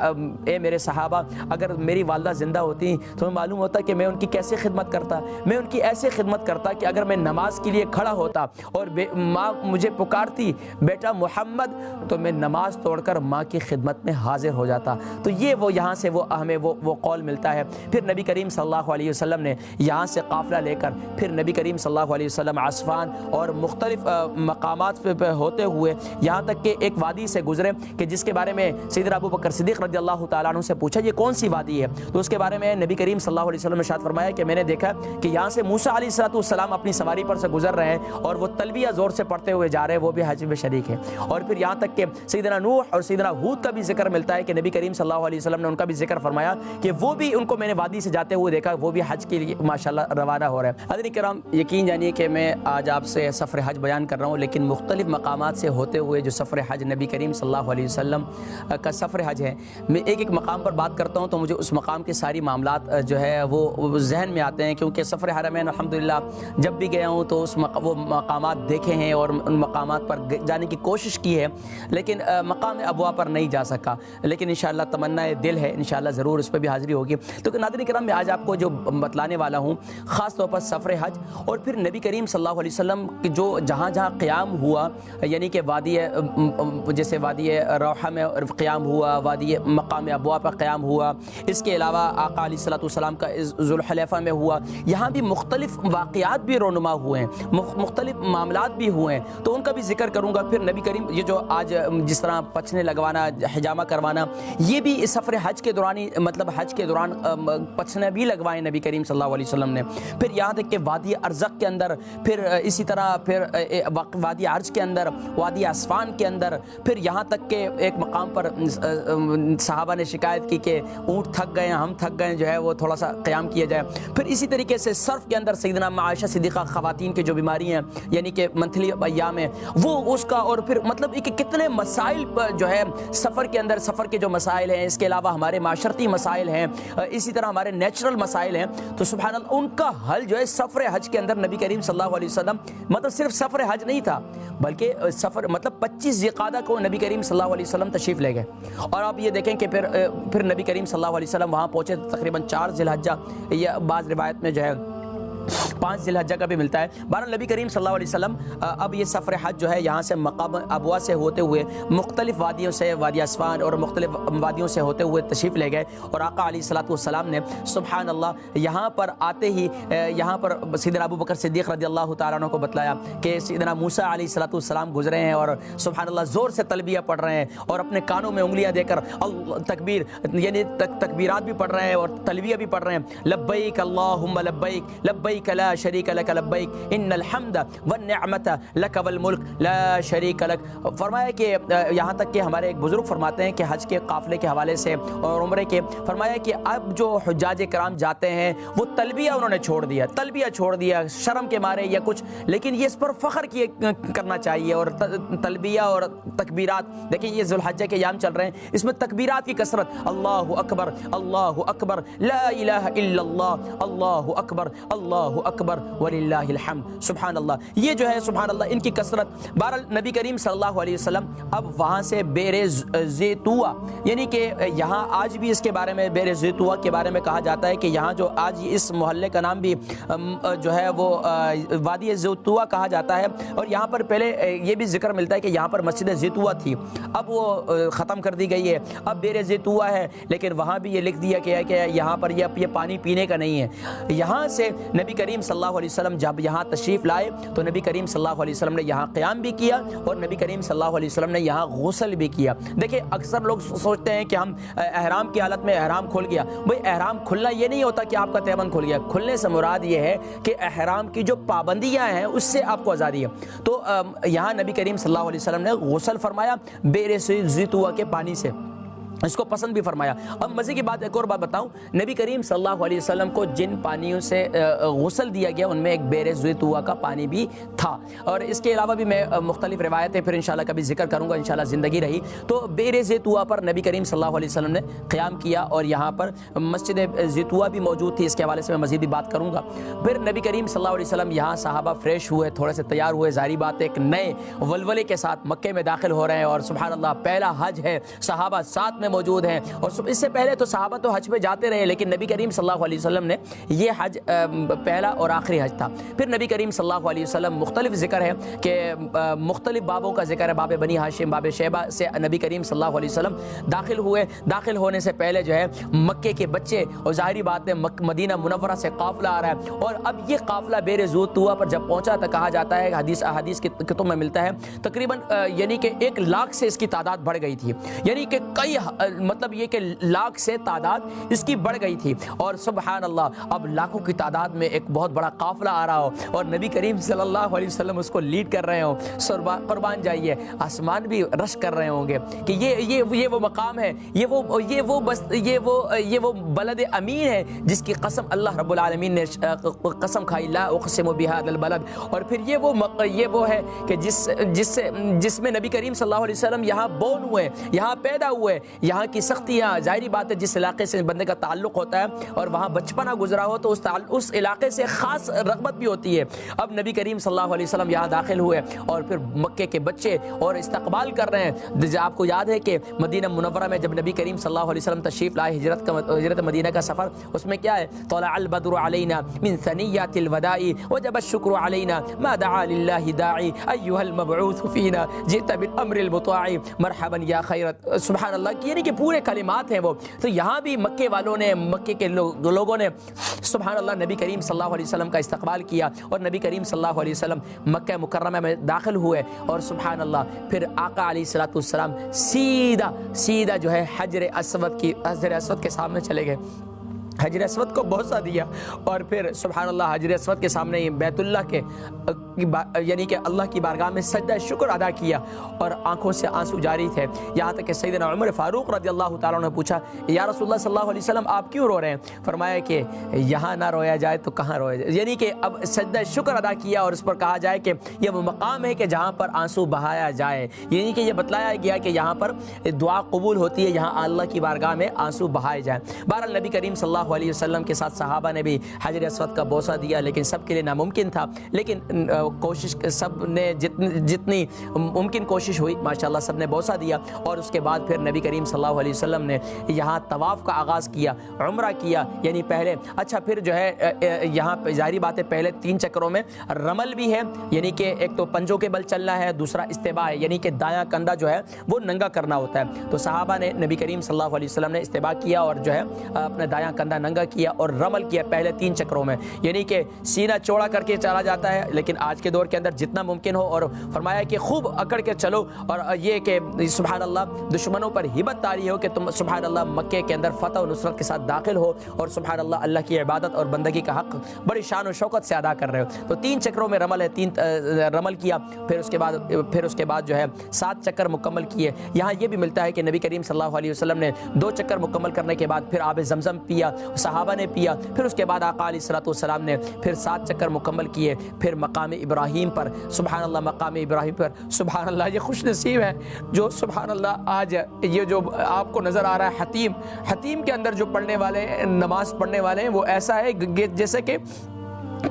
اے میرے صحابہ، اگر میری والدہ زندہ ہوتی تو میں معلوم ہوتا کہ میں ان کی کیسے خدمت کرتا، میں ان کی ایسے خدمت کرتا کہ اگر میں نماز کے لیے کھڑا ہوتا اور ماں مجھے پکارتی بیٹا محمد، تو میں نماز توڑ کر ماں کی خدمت میں حاضر ہو جاتا۔ تو یہ وہ یہاں سے وہ ہمیں وہ قول ملتا ہے۔ پھر نبی کریم صلی اللہ علیہ وسلم نے یہاں سے قافلہ لے کر پھر نبی کریم صلی اللہ علیہ وسلم عصفان اور مختلف مقامات پہ ہوتے ہوئے یہاں تک کہ ایک وادی سے گزرے کہ جس کے بارے میں سیدنا ابو بکر صدیق رضی اللہ تعالیٰ عنہ سے پوچھا یہ کون سی وادی ہے، تو اس کے بارے میں نبی کریم صلی اللہ علیہ وسلم نے ارشاد فرمایا کہ میں نے دیکھا کہ یہاں سے موسیٰ علیہ الصلوۃ والسلام اپنی سواری پر سے گزر رہے ہیں اور وہ تلبیہ زور سے پڑھتے ہوئے جا رہے ہیں، وہ بھی حج میں شریک ہیں۔ اور پھر یہاں تک کہ سیدنا نوح اور سیدنا ہود کا بھی ذکر ملتا ہے کہ نبی کریم صلی اللہ علیہ وسلم نے ان کا بھی ذکر فرمایا کہ وہ بھی ان کو میں نے وادی سے جاتے ہوئے دیکھا، وہ بھی حج کے لیے ماشاءاللہ روانہ ہو رہے ہیں۔ حضرات کرام، یقین جانیے کہ میں آج آپ سے سفر حج بیان کر رہا ہوں، لیکن مختلف مقامات سے ہوتے ہوئے جو سفر حج نبی کریم صلی اللہ علیہ وسلم کا سفر حج ہے، میں ایک مقام پر بات کرتا ہوں تو مجھے اس مقام کے ساری معاملات جو ہے وہ ذہن میں آتے ہیں، کیونکہ سفر حرمین الحمدللہ جب بھی گیا ہوں تو وہ مقامات دیکھے ہیں اور ان مقامات پر جانے کی کوشش کی ہے، لیکن مقام ابوا پر نہیں جا سکا، لیکن انشاءاللہ تمنا دل ہے، انشاءاللہ ضرور اس پہ بھی حاضری ہوگی۔ تو ناظرین کرام، میں آج آپ کو جو بتلانے والا ہوں خاص طور پر سفر حج اور پھر نبی کریم صلی اللہ علیہ وسلم جو جہاں جہاں قیام ہوا، یعنی کہ جیسے وادی روحہ میں قیام ہوا، وادی مقام ابوا پر قیام ہوا، اس کے علاوہ آقا علیہ الصلوۃ والسلام کا ذوالحلیفہ میں ہوا، یہاں بھی مختلف واقعات بھی رونما ہوئے ہیں، مختلف معاملات بھی ہوئے ہیں، تو ان کا بھی ذکر کروں گا۔ پھر نبی کریم یہ جو آج جس طرح پچھنے لگوانا، حجامہ کروانا، یہ بھی سفر حج کے دوران مطلب حج کے دوران پچھنے بھی لگوائے نبی کریم صلی اللہ علیہ وسلم نے۔ پھر یہاں تک کہ وادی ارزق کے اندر، پھر اسی طرح پھر وادی عرج کے اندر، وادی عصفان کے اندر، پھر یہاں تک کہ ایک مقام پر صحابہ نے شکایت کی کہ اونٹ تھک گئے، ہم تھک گئے، جو ہے وہ تھوڑا سا قیام کیا جائے۔ پھر اسی طریقے سے صرف کے اندر سیدنا عائشہ صدیقہ خواتین کی جو بیماری ہیں، یعنی کہ منتھلی ایام ہے، وہ اس کا، اور پھر مطلب کہ کتنے مسائل جو ہے سفر کے اندر، سفر کے جو مسائل ہیں، اس کے علاوہ ہمارے معاشرتی مسائل ہیں، اسی طرح ہمارے نیچرل مسائل ہیں، تو سبحان اللہ ان کا حل جو ہے سفر حج کے اندر نبی کریم صلی اللہ علیہ وسلم، مطلب صرف سفر حج نہیں تھا بلکہ سفر مطلب 25 ذی القعدہ کو نبی کریم صلی اللہ علیہ وسلم تشریف لے گئے، اور آپ یہ دیکھیں کہ پھر نبی کریم صلی اللہ علیہ وسلم وہاں پہنچے تقریباً 4 ذی الحجہ، یا بعض روایت میں جو ہے 5 ذی الحجہ کا بھی ملتا ہے۔ بہرحال نبی کریم صلی اللہ علیہ وسلم اب یہ سفر حج جو ہے یہاں سے مقام ابوا سے ہوتے ہوئے مختلف وادیوں سے، وادی عصفان اور مختلف وادیوں سے ہوتے ہوئے تشریف لے گئے، اور آقا علیہ الصلوۃ والسلام نے سبحان اللہ یہاں پر آتے ہی یہاں پر سیدنا ابو بکر صدیق رضی اللہ تعالیٰ عنہ کو بتلایا کہ سیدنا موسیٰ علیہ الصلوۃ والسلام گزرے ہیں اور سبحان اللہ زور سے تلبیہ پڑھ رہے ہیں اور اپنے کانوں میں انگلیاں دے کر تکبیر یعنی تکبیرات بھی پڑھ رہے ہیں اور تلبیہ بھی پڑھ رہے ہیں، لبیک اللہم لبیک لبیک لبیک لا شریک لک لبیک ان الحمد والنعمت لک والملک لا شریک لک. فرمایا کہ یہاں تک کہ ہمارے ایک بزرگ فرماتے ہیں کہ حج کے قافلے کے حوالے سے اور عمرے کے، فرمایا کہ اب جو حجاج کرام جاتے ہیں وہ تلبیہ انہوں نے چھوڑ دیا، تلبیہ چھوڑ دیا شرم کے مارے یا کچھ، لیکن یہ اس پر فخر کرنا چاہیے. اور تلبیہ اور تکبیرات، دیکھیں یہ ذو الحجہ کے ایام چل رہے ہیں، اس میں تکبیرات کی کثرت، اللہ اکبر اللہ اکبر لا الہ الا اللہ اللہ اکبر وللہ الحمد سبحان اللہ، یہ جو ہے سبحان اللہ ان کی کثرت. بہرحال نبی کریم صلی اللہ علیہ وسلم اب وہاں سے بیر زیتوا، یعنی کہ یہاں آج بھی اس کے بارے میں بیر زیتوا کے بارے میں کہا جاتا ہے کہ یہاں جو آج اس محلے کا نام بھی جو ہے وہ وادی زیتوا کہا جاتا ہے. اور یہاں پر پہلے یہ بھی ذکر ملتا ہے کہ یہاں پر مسجد زیتوا تھی، اب وہ ختم کر دی گئی ہے، اب بیر زیتوا ہے، لیکن وہاں بھی یہ لکھ دیا گیا ہے کہ یہاں پر یہ پانی پینے کا نہیں ہے. یہاں سے نبی کریم صلی اللہ علیہ وسلم جب یہاں تشریف لائے تو نبی کریم صلی اللہ علیہ وسلم نے یہاں قیام بھی کیا اور نبی کریم صلی اللہ علیہ وسلم نے یہاں غسل بھی کیا. دیکھیں اکثر لوگ سوچتے ہیں کہ ہم احرام کی حالت میں احرام کھل گیا، بھئی احرام کھلنا یہ نہیں ہوتا کہ آپ کا تیمم کھل گیا، کھلنے سے مراد یہ ہے کہ احرام کی جو پابندیاں ہیں اس سے آپ کو آزادی ہے. تو یہاں نبی کریم صلی اللہ علیہ وسلم نے غسل فرمایا بیر زیتوا کے پانی سے، اس کو پسند بھی فرمایا. اب مزے کی بات ایک اور بات بتاؤں، نبی کریم صلی اللہ علیہ وسلم کو جن پانیوں سے غسل دیا گیا ان میں ایک بیر زیتوا کا پانی بھی تھا. اور اس کے علاوہ بھی میں مختلف روایتیں پھر انشاءاللہ کبھی ذکر کروں گا انشاءاللہ زندگی رہی. تو بیر زیتوا پر نبی کریم صلی اللہ علیہ وسلم نے قیام کیا اور یہاں پر مسجد زیتوا بھی موجود تھی، اس کے حوالے سے میں مزید بھی بات کروں گا. پھر نبی کریم صلی اللہ علیہ وسلم یہاں صحابہ فریش ہوئے، تھوڑے سے تیار ہوئے، ظاہری بات ہے ایک نئے ولولے کے ساتھ مکے میں داخل ہو رہے ہیں اور سبحان اللہ پہلا حج ہے، صحابہ ساتھ میں موجود ہیں. اور اس سے پہلے تو صحابہ تو حج پہ جاتے رہے، لیکن نبی کریم صلی اللہ علیہ وسلم نے یہ حج پہلا اور آخری حج تھا. پھر نبی کریم صلی اللہ علیہ وسلم مختلف ذکر ہے کہ مختلف بابوں کا ذکر ہے، باب بنی ہاشم، باب شیبہ سے نبی کریم صلی اللہ علیہ وسلم داخل ہوئے. داخل ہونے سے پہلے جو ہے مکے کے بچے، اور ظاہری بات ہے مدینہ منورہ سے قافلہ آ رہا ہے، اور اب یہ قافلہ بیر زیتوا پر جب پہنچا تو کہا جاتا ہے حدیث کی کتب میں ملتا ہے تقریباً یعنی کہ 1 لاکھ سے اس کی تعداد بڑھ گئی تھی، یعنی کہ کئی مطلب یہ کہ لاکھ سے تعداد اس کی بڑھ گئی تھی. اور سبحان اللہ اب لاکھوں کی تعداد میں ایک بہت بڑا قافلہ آ رہا ہو اور نبی کریم صلی اللہ علیہ وسلم اس کو لیڈ کر رہے ہوں، قربان جائیے آسمان بھی رش کر رہے ہوں گے کہ یہ وہ مقام ہے، یہ وہ بلد امین ہے جس کی قسم اللہ رب العالمین نے قسم کھائی، لا اقسم بہذا البلد. اور پھر یہ وہ ہے کہ جس میں نبی کریم صلی اللہ علیہ وسلم یہاں بورن ہوئے، یہاں پیدا ہوئے، یہاں کی سختیاں، ظاہری بات ہے جس علاقے سے بندے کا تعلق ہوتا ہے اور وہاں بچپنا گزرا ہو تو اس علاقے سے خاص رغبت بھی ہوتی ہے. اب نبی کریم صلی اللہ علیہ وسلم یہاں داخل ہوئے اور پھر مکے کے بچے اور استقبال کر رہے ہیں. آپ کو یاد ہے کہ مدینہ منورہ میں جب نبی کریم صلی اللہ علیہ وسلم تشریف لائے، ہجرت مدینہ کا سفر، اس میں کیا ہے، طلع البدر علینا من ثنیات الوداع وجب الشکر علینا ما دعا للہ داعی ایها المبعوث فینا جئت بالامر المطاع مرحبا یا خیرت. سبحان اللہ، یعنی کہ پورے کلمات ہیں وہ. تو یہاں بھی مکے والوں نے، مکے کے لوگوں نے سبحان اللہ نبی کریم صلی اللہ علیہ وسلم کا استقبال کیا اور نبی کریم صلی اللہ علیہ وسلم مکہ مکرمہ میں داخل ہوئے. اور سبحان اللہ پھر آقا علیہ الصلوۃ والسلام سیدھا جو ہے حجر اسود کے سامنے چلے گئے، حجر اسود کو بوسہ دیا اور پھر سبحان اللہ حجر اسود کے سامنے بیت اللہ کے یعنی کہ اللہ کی بارگاہ میں سجدہ شکر ادا کیا اور آنکھوں سے آنسو جاری تھے. یہاں تک کہ سیدنا عمر فاروق رضی اللہ تعالیٰ نے پوچھا یا رسول اللہ صلی اللہ علیہ وسلم آپ کیوں رو رہے ہیں؟ فرمایا کہ یہاں نہ رویا جائے تو کہاں رویا جائے، یعنی کہ اب سجدہ شکر ادا کیا اور اس پر کہا جائے کہ یہ وہ مقام ہے کہ جہاں پر آنسو بہایا جائے، یعنی کہ یہ بتلایا گیا کہ یہاں پر دعا قبول ہوتی ہے، یہاں اللہ کی بارگاہ میں آنسو بہائے جائیں. بہرحال نبی کریم صلی اللہ علیہ وسلم کے ساتھ صحابہ نے بھی حجر اسود کا بوسہ دیا، لیکن سب کے لیے ناممکن تھا، لیکن کوشش سب نے جتنی ممکن کوشش ہوئی ماشاءاللہ سب نے بوسہ دیا. اور اس کے بعد پھر نبی کریم صلی اللہ علیہ وسلم نے یہاں طواف کا آغاز کیا، عمرہ کیا، یعنی پہلے اچھا پھر جو ہے یہاں پہ ظاہری بات ہے پہلے 3 چکروں میں رمل بھی ہے، یعنی کہ ایک تو پنجوں کے بل چلنا ہے، دوسرا استباء ہے یعنی کہ دایاں کندھا جو ہے وہ ننگا کرنا ہوتا ہے. تو صحابہ نے نبی کریم صلی اللہ علیہ وسلم نے استباء کیا اور جو ہے اپنا دایاں کندھا ننگا کیا اور رمل کیا پہلے 3 چکروں میں، یعنی کہ سینہ چوڑا کر کے چلا جاتا ہے، لیکن آج کے دور کے اندر جتنا ممکن ہو، اور فرمایا کہ خوب اکڑ کے چلو، اور یہ کہ سبحان اللہ دشمنوں پر ہمت طاری ہو کہ تم سبحان اللہ مکے کے اندر فتح و نصرت کے ساتھ داخل ہو، اور سبحان اللہ اللہ کی عبادت اور بندگی کا حق بڑی شان و شوکت سے ادا کر رہے ہو۔ تو 3 چکروں میں رمل ہے، 3 رمل کیا، پھر اس کے بعد جو ہے 7 چکر مکمل کیے۔ یہاں یہ بھی ملتا ہے کہ نبی کریم صلی اللہ علیہ وسلم نے 2 چکر مکمل کرنے کے بعد پھر آب زمزم پیا، صحابہ نے پیا، پھر اس کے بعد آقا علیہ الصلوۃ والسلام نے پھر 7 چکر مکمل کیے، پھر مقام ابراہیم پر سبحان اللہ، مقام ابراہیم پر سبحان اللہ، یہ خوش نصیب ہے جو سبحان اللہ آج یہ جو آپ کو نظر آ رہا ہے حتیم کے اندر جو پڑھنے والے نماز پڑھنے والے ہیں، وہ ایسا ہے جیسے کہ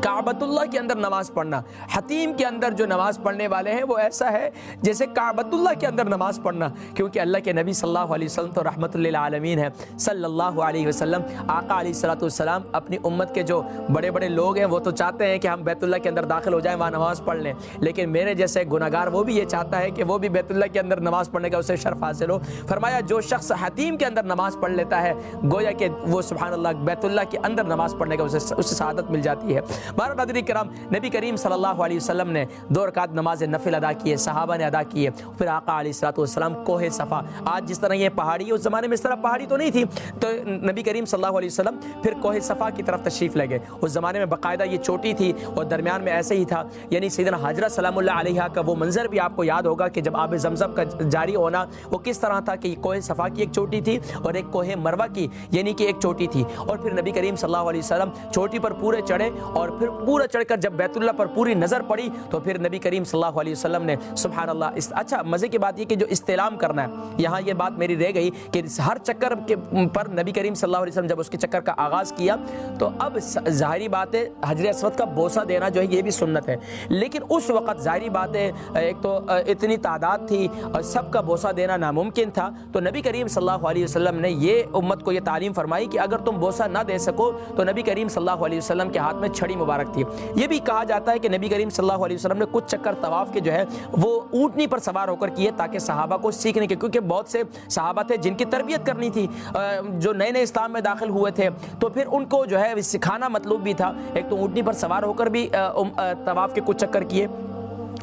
کعبۃ اللہ کے اندر نماز پڑھنا، حتیم کے اندر جو نماز پڑھنے والے ہیں وہ ایسا ہے جیسے کعبۃ اللہ کے اندر نماز پڑھنا، کیونکہ اللہ کے نبی صلی اللہ علیہ وسلم تو رحمت للعالمین ہے صلی اللہ علیہ وسلم۔ آقا علیہ الصلوۃ والسلام اپنی امت کے جو بڑے بڑے لوگ ہیں وہ تو چاہتے ہیں کہ ہم بیت اللہ کے اندر داخل ہو جائیں، وہاں نماز پڑھ لیں، لیکن میرے جیسے گناہگار وہ بھی یہ چاہتا ہے کہ وہ بھی بیت اللہ کے اندر نماز پڑھنے کا اسے شرف حاصل ہو۔ فرمایا جو شخص حتیم کے اندر نماز پڑھ لیتا ہے گویا کہ وہ سبحان اللہ بیت اللہ کے اندر نماز پڑھنے کا اسے سعادت مل جاتی ہے۔ ناظرین کرام، نبی کریم صلی اللہ علیہ وسلم نے 2 رکعت نماز نفل ادا کیے، صحابہ نے ادا کیے، پھر آقا علیہ الصلوۃ والسلام کوہ صفا، آج جس طرح یہ پہاڑی ہے اس زمانے میں اس طرح پہاڑی تو نہیں تھی، تو نبی کریم صلی اللہ علیہ وسلم پھر کوہ صفا کی طرف تشریف لے گئے۔ اس زمانے میں باقاعدہ یہ چوٹی تھی اور درمیان میں ایسے ہی تھا، یعنی سیدنا حاجرہ سلام اللہ علیہا کا وہ منظر بھی آپ کو یاد ہوگا کہ جب آب زمزم کا جاری ہونا وہ کس طرح تھا کہ کوہ صفا کی ایک چوٹی تھی اور ایک کوہ مروہ کی یعنی کہ ایک چوٹی تھی، اور پھر نبی کریم صلی اللہ علیہ وسلم چوٹی پر پورے چڑھے، اور پھر پورا چڑھ کر جب بیت اللہ پر پوری نظر پڑی تو پھر نبی کریم صلی اللہ علیہ وسلم نے سبحان اللہ اچھا مزے کی بات یہ کہ جو استعلام کرنا ہے، یہاں یہ بات میری رہ گئی کہ ہر چکر کے پر نبی کریم صلی اللہ علیہ وسلم جب اس کے چکر کا آغاز کیا تو اب ظاہری بات ہے حجر اسود کا بوسہ دینا جو ہے یہ بھی سنت ہے، لیکن اس وقت ظاہری بات ہے ایک تو اتنی تعداد تھی اور سب کا بوسہ دینا ناممکن تھا، تو نبی کریم صلی اللہ علیہ وسلم نے یہ امت کو یہ تعلیم فرمائی کہ اگر تم بوسہ نہ دے سکو تو نبی کریم صلی اللہ علیہ وسلم کے ہاتھ میں چھڑی مبارک تھی۔ یہ بھی کہا جاتا ہے کہ نبی کریم صلی اللہ علیہ وسلم نے کچھ چکر طواف کے جو ہے وہ اونٹنی پر سوار ہو کر کیے تاکہ صحابہ کو سیکھنے کے، کیونکہ بہت سے صحابہ تھے جن کی تربیت کرنی تھی، جو نئے نئے اسلام میں داخل ہوئے تھے، تو پھر ان کو جو ہے سکھانا مطلوب بھی تھا، ایک تو اونٹنی پر سوار ہو کر بھی طواف کے کچھ چکر کیے،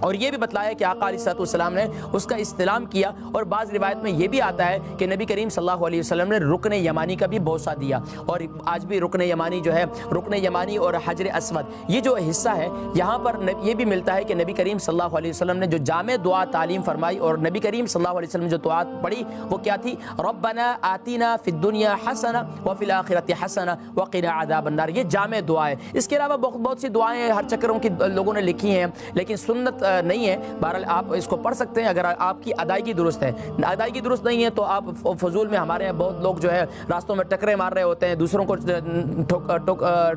اور یہ بھی بتلایا کہ آقا علیہ الصلوۃ والسلام نے اس کا استلام کیا، اور بعض روایت میں یہ بھی آتا ہے کہ نبی کریم صلی اللہ علیہ وسلم نے رکن یمانی کا بھی بوسہ دیا، اور آج بھی رکن یمانی جو ہے رکن یمانی اور حجر اسود یہ جو حصہ ہے یہاں پر یہ بھی ملتا ہے کہ نبی کریم صلی اللہ علیہ وسلم نے جو جامع دعا تعلیم فرمائی اور نبی کریم صلی اللہ علیہ وسلم جو دعا پڑھی وہ کیا تھی؟ ربنا آتینا فی الدنیا حسنہ وفی الآخرۃ حسنہ وقنا عذاب النار، یہ جامع دعا ہے۔ اس کے علاوہ بہت سی دعائیں ہر چکروں کی لوگوں نے لکھی ہیں لیکن سنت نہیں ہے، بہرحال آپ اس کو پڑھ سکتے ہیں اگر آپ کی ادائیگی درست ہے، ادائیگی درست نہیں ہے تو آپ فضول میں، ہمارے یہاں بہت لوگ جو ہے راستوں میں ٹکرے مار رہے ہوتے ہیں، دوسروں کو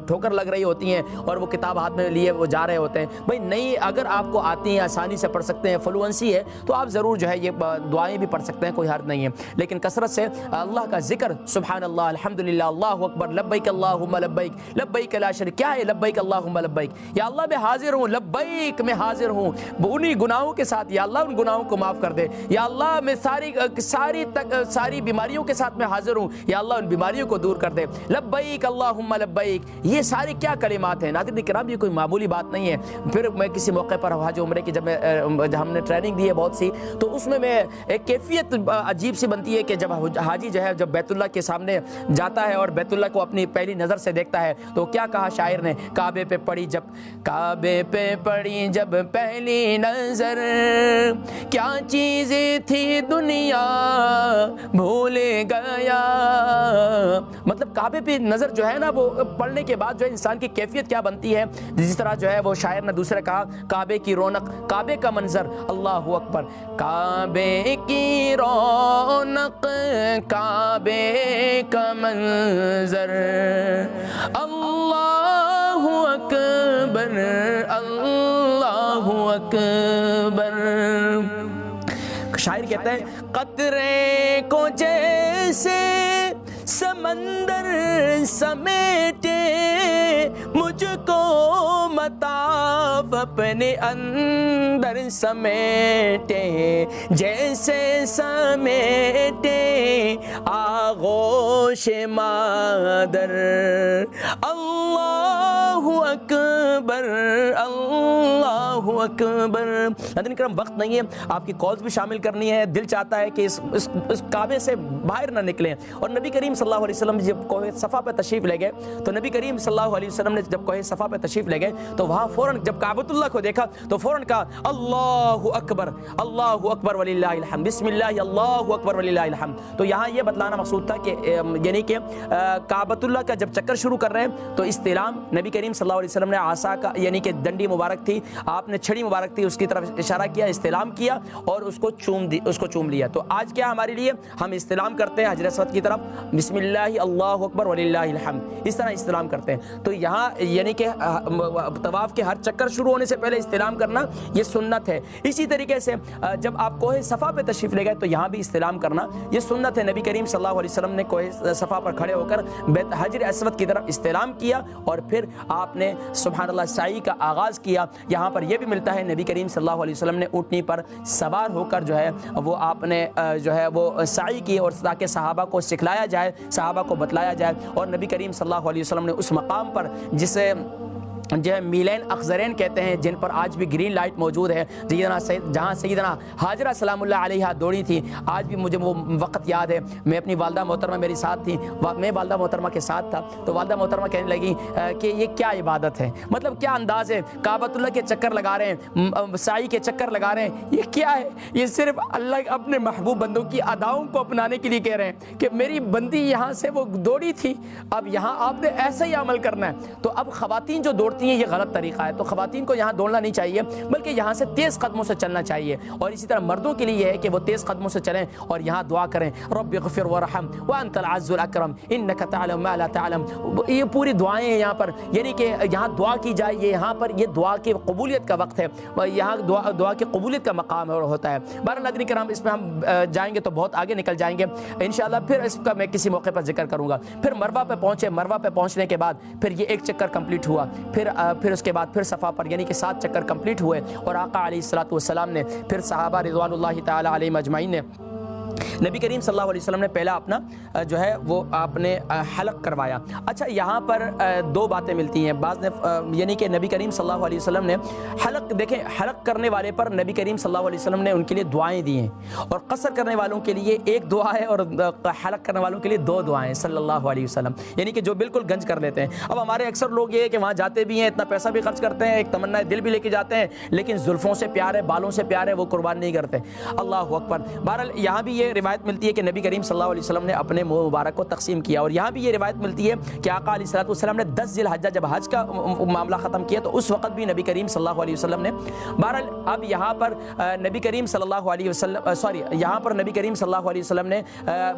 ٹھوکر لگ رہی ہوتی ہیں اور وہ کتاب ہاتھ میں لیے وہ جا رہے ہوتے ہیں، بھائی نہیں، اگر آپ کو آتی ہیں آسانی سے پڑھ سکتے ہیں، فلوئنسی ہے تو آپ ضرور جو ہے یہ دعائیں بھی پڑھ سکتے ہیں، کوئی حرج نہیں ہے، لیکن کثرت سے اللہ کا ذکر سبحان اللہ الحمدللہ اللہ اکبر لبیک اللہم لبیک لبیک لا شریک، کیا ہے لبیک اللہم لبیک؟ یا اللہ میں حاضر ہوں، لبیک میں حاضر ہوں انہی گناہوں کے ساتھ، یا اللہ ان گناہوں کو معاف کر دے، یا اللہ میں ساری بیماریوں کے ساتھ میں حاضر ہوں، یا اللہ ان بیماریوں کو دور کر دے، لبیک اللہم لبیک، یہ ساری کیا کلمات ہیں ناظرین کرام، یہ کوئی معمولی بات نہیں ہے۔ پھر میں کسی موقع پر حج عمرے کی جب ہم نے ٹریننگ دی ہے بہت سی، تو اس میں ایک کیفیت عجیب سی بنتی ہے کہ جب حاجی جو ہے جب بیت اللہ کے سامنے جاتا ہے اور بیت اللہ کو اپنی پہلی نظر سے دیکھتا ہے تو کیا کہا شاعر نے؟ کعبے پہ پڑی جب پہلی نظر کیا چیزیں تھی دنیا بھول گیا، مطلب کعبے پہ نظر جو ہے نا وہ پڑھنے کے بعد جو ہے انسان کی کیفیت کیا بنتی ہے، جس طرح جو ہے وہ شاعر نے دوسرے کہا کعبے کی رونق، کعبے کا منظر، اللہ اکبر، کعبے کی رونق کعبے کا منظر، اللہ اکبر اللہ اکبر۔ شاعر کہتا ہے قطرے کو جیسے سمندر سمیٹے مجھ کو مطاف اپنے اندر سمیٹے جیسے سمیٹے آغوش مادر۔ اللہ اکبر اللہ اکبر۔ ناظرین کرام وقت نہیں ہے، آپ کی کالز بھی شامل کرنی ہے، دل چاہتا ہے کہ اس کعبے سے باہر نہ نکلیں۔ اور نبی کریم صلی اللہ علیہ وسلم جب کوہ صفا پہ تشریف لے گئے تو نبی کریم صلی اللہ علیہ وسلم نے جب کوہ صفا پہ تشریف لے گئے تو وہاں فوراً جب کعبۃ اللہ کو دیکھا تو فوراً کہا اللہ اکبر وللہ الحمد، بسم اللہ اللہ اکبر وللہ الحمد۔ تو یہاں یہ بتلانا مقصود تھا کہ یعنی کہ کعبۃ اللہ کا جب چکر شروع کر رہے ہیں تو استلام نبی کریم صلی اللہ علیہ وسلم نے عصا کا یعنی کہ ڈنڈی مبارک تھی، آپ نے چھڑی مبارک تھی، اس کی طرف اشارہ کیا، استلام کیا اور اس کو چوم لیا۔ تو آج کیا ہمارے لیے ہم استلام کرتے ہیں حجر اسود کی طرف، بسم اللہ اللہ اکبر وللہ الحمد، اس طرح استلام کرتے ہیں۔ تو یہاں یعنی کہ طواف کے ہر چکر شروع ہونے سے پہلے استلام کرنا یہ سنت ہے۔ اسی طریقے سے جب آپ کوہ صفا پہ تشریف لے گئے تو یہاں بھی استلام کرنا یہ سنت ہے۔ نبی کریم صلی اللہ علیہ وسلم نے کوہ صفا پر کھڑے ہو کر حجر اسود کی طرف استلام کیا اور پھر آپ نے سبحان اللہ سعی کا آغاز کیا۔ یہاں پر یہ بھی ملتا ہے نبی کریم صلی اللہ علیہ وسلم نے اونٹنی پر سوار ہو کر جو ہے وہ آپ نے جو ہے وہ سعی کی اور تاکہ صحابہ کو سکھلایا جائے، صحابہ کو بتلایا جائے۔ اور نبی کریم صلی اللہ علیہ وسلم نے اس مقام پر جسے جو ہے میلین اخضرین کہتے ہیں، جن پر آج بھی گرین لائٹ موجود ہے، جہاں سیدنا حاجرہ سلام اللہ علیہا دوڑی تھی، آج بھی مجھے وہ وقت یاد ہے۔ میں اپنی والدہ محترمہ میری ساتھ تھی، میں والدہ محترمہ کے ساتھ تھا تو والدہ محترمہ کہنے لگی کہ یہ کیا عبادت ہے، مطلب کیا انداز ہے، کعبۃ اللہ کے چکر لگا رہے ہیں، سعی کے چکر لگا رہے ہیں، یہ کیا ہے؟ یہ صرف اللہ اپنے محبوب بندوں کی اداؤں کو اپنانے کے لیے کہہ رہے ہیں کہ میری بندی یہاں سے وہ دوڑی تھی، اب یہاں آپ نے ایسا ہی عمل کرنا ہے۔ تو اب خواتین جو دوڑتی ہیں یہ غلط طریقہ ہے، تو خواتین کو یہاں دوڑنا نہیں چاہیے بلکہ یہاں سے تیز قدموں سے چلنا چاہیے۔ اور اسی طرح مردوں کے لیے یہ ہے کہ وہ تیز قدموں سے چلیں اور یہاں دعا کریں، رب اغفر ورحم وانت العز الاکرم انک تعلم ما لا تعلم۔ یہ پوری دعائیں ہیں یہاں پر، یعنی کہ یہاں دعا کی جائے، یہاں پر یہ دعا کی قبولیت کا وقت ہے، یہاں دعا کی قبولیت کا مقام ہوتا ہے۔ بہرحال ناظرین کرام اس میں ہم جائیں گے تو بہت آگے نکل جائیں گے انشاءاللہ، پھر اس کا میں کسی موقع پر ذکر کروں گا۔ پھر مروہ پہ پہنچے، مروہ پہ پہنچنے کے بعد پھر یہ ایک چکر کمپلیٹ ہوا، پھر اس کے بعد پھر صفا پر یعنی کہ 7 چکر کمپلیٹ ہوئے اور آقا علیہ الصلوۃ والسلام نے پھر صحابہ رضوان اللہ تعالی علیہم اجمعین نے نبی کریم صلی اللہ علیہ وسلم نے پہلا اپنا جو ہے وہ آپ نے حلق کروایا۔ اچھا یہاں پر دو باتیں ملتی ہیں، بعض نے یعنی کہ نبی کریم صلی اللہ علیہ وسلم نے حلق، دیکھیں حلق کرنے والے پر نبی کریم صلی اللہ علیہ وسلم نے ان کے لیے دعائیں دی ہیں، اور قصر کرنے والوں کے لیے ایک دعا ہے اور حلق کرنے والوں کے لیے 2 دعائیں صلی اللہ علیہ وسلم، یعنی کہ جو بالکل گنج کر لیتے ہیں۔ اب ہمارے اکثر لوگ یہ ہے کہ وہاں جاتے بھی ہیں، اتنا پیسہ بھی خرچ کرتے ہیں، ایک تمنا دل بھی لے کے جاتے ہیں، لیکن زلفوں سے پیار ہے، بالوں سے پیار ہے، وہ قربان نہیں کرتے۔ اللہ اکبر۔ بہرحال یہاں بھی یہ روایت ملتی ہے کہ نبی کریم صلی اللہ علیہ وسلم نے اپنے منہ مبارک کو تقسیم کیا، اور یہاں بھی یہ روایت ملتی ہے کہ آقا علیہ الصلوۃ والسلام نے 10 ذی الحجہ جب حج کا معاملہ ختم کیا تو اس وقت بھی نبی کریم صلی اللہ علیہ وسلم نے بہرحال اب یہاں پر نبی کریم صلی اللہ علیہ وسلم یہاں پر نبی کریم صلی اللہ علیہ وسلم نے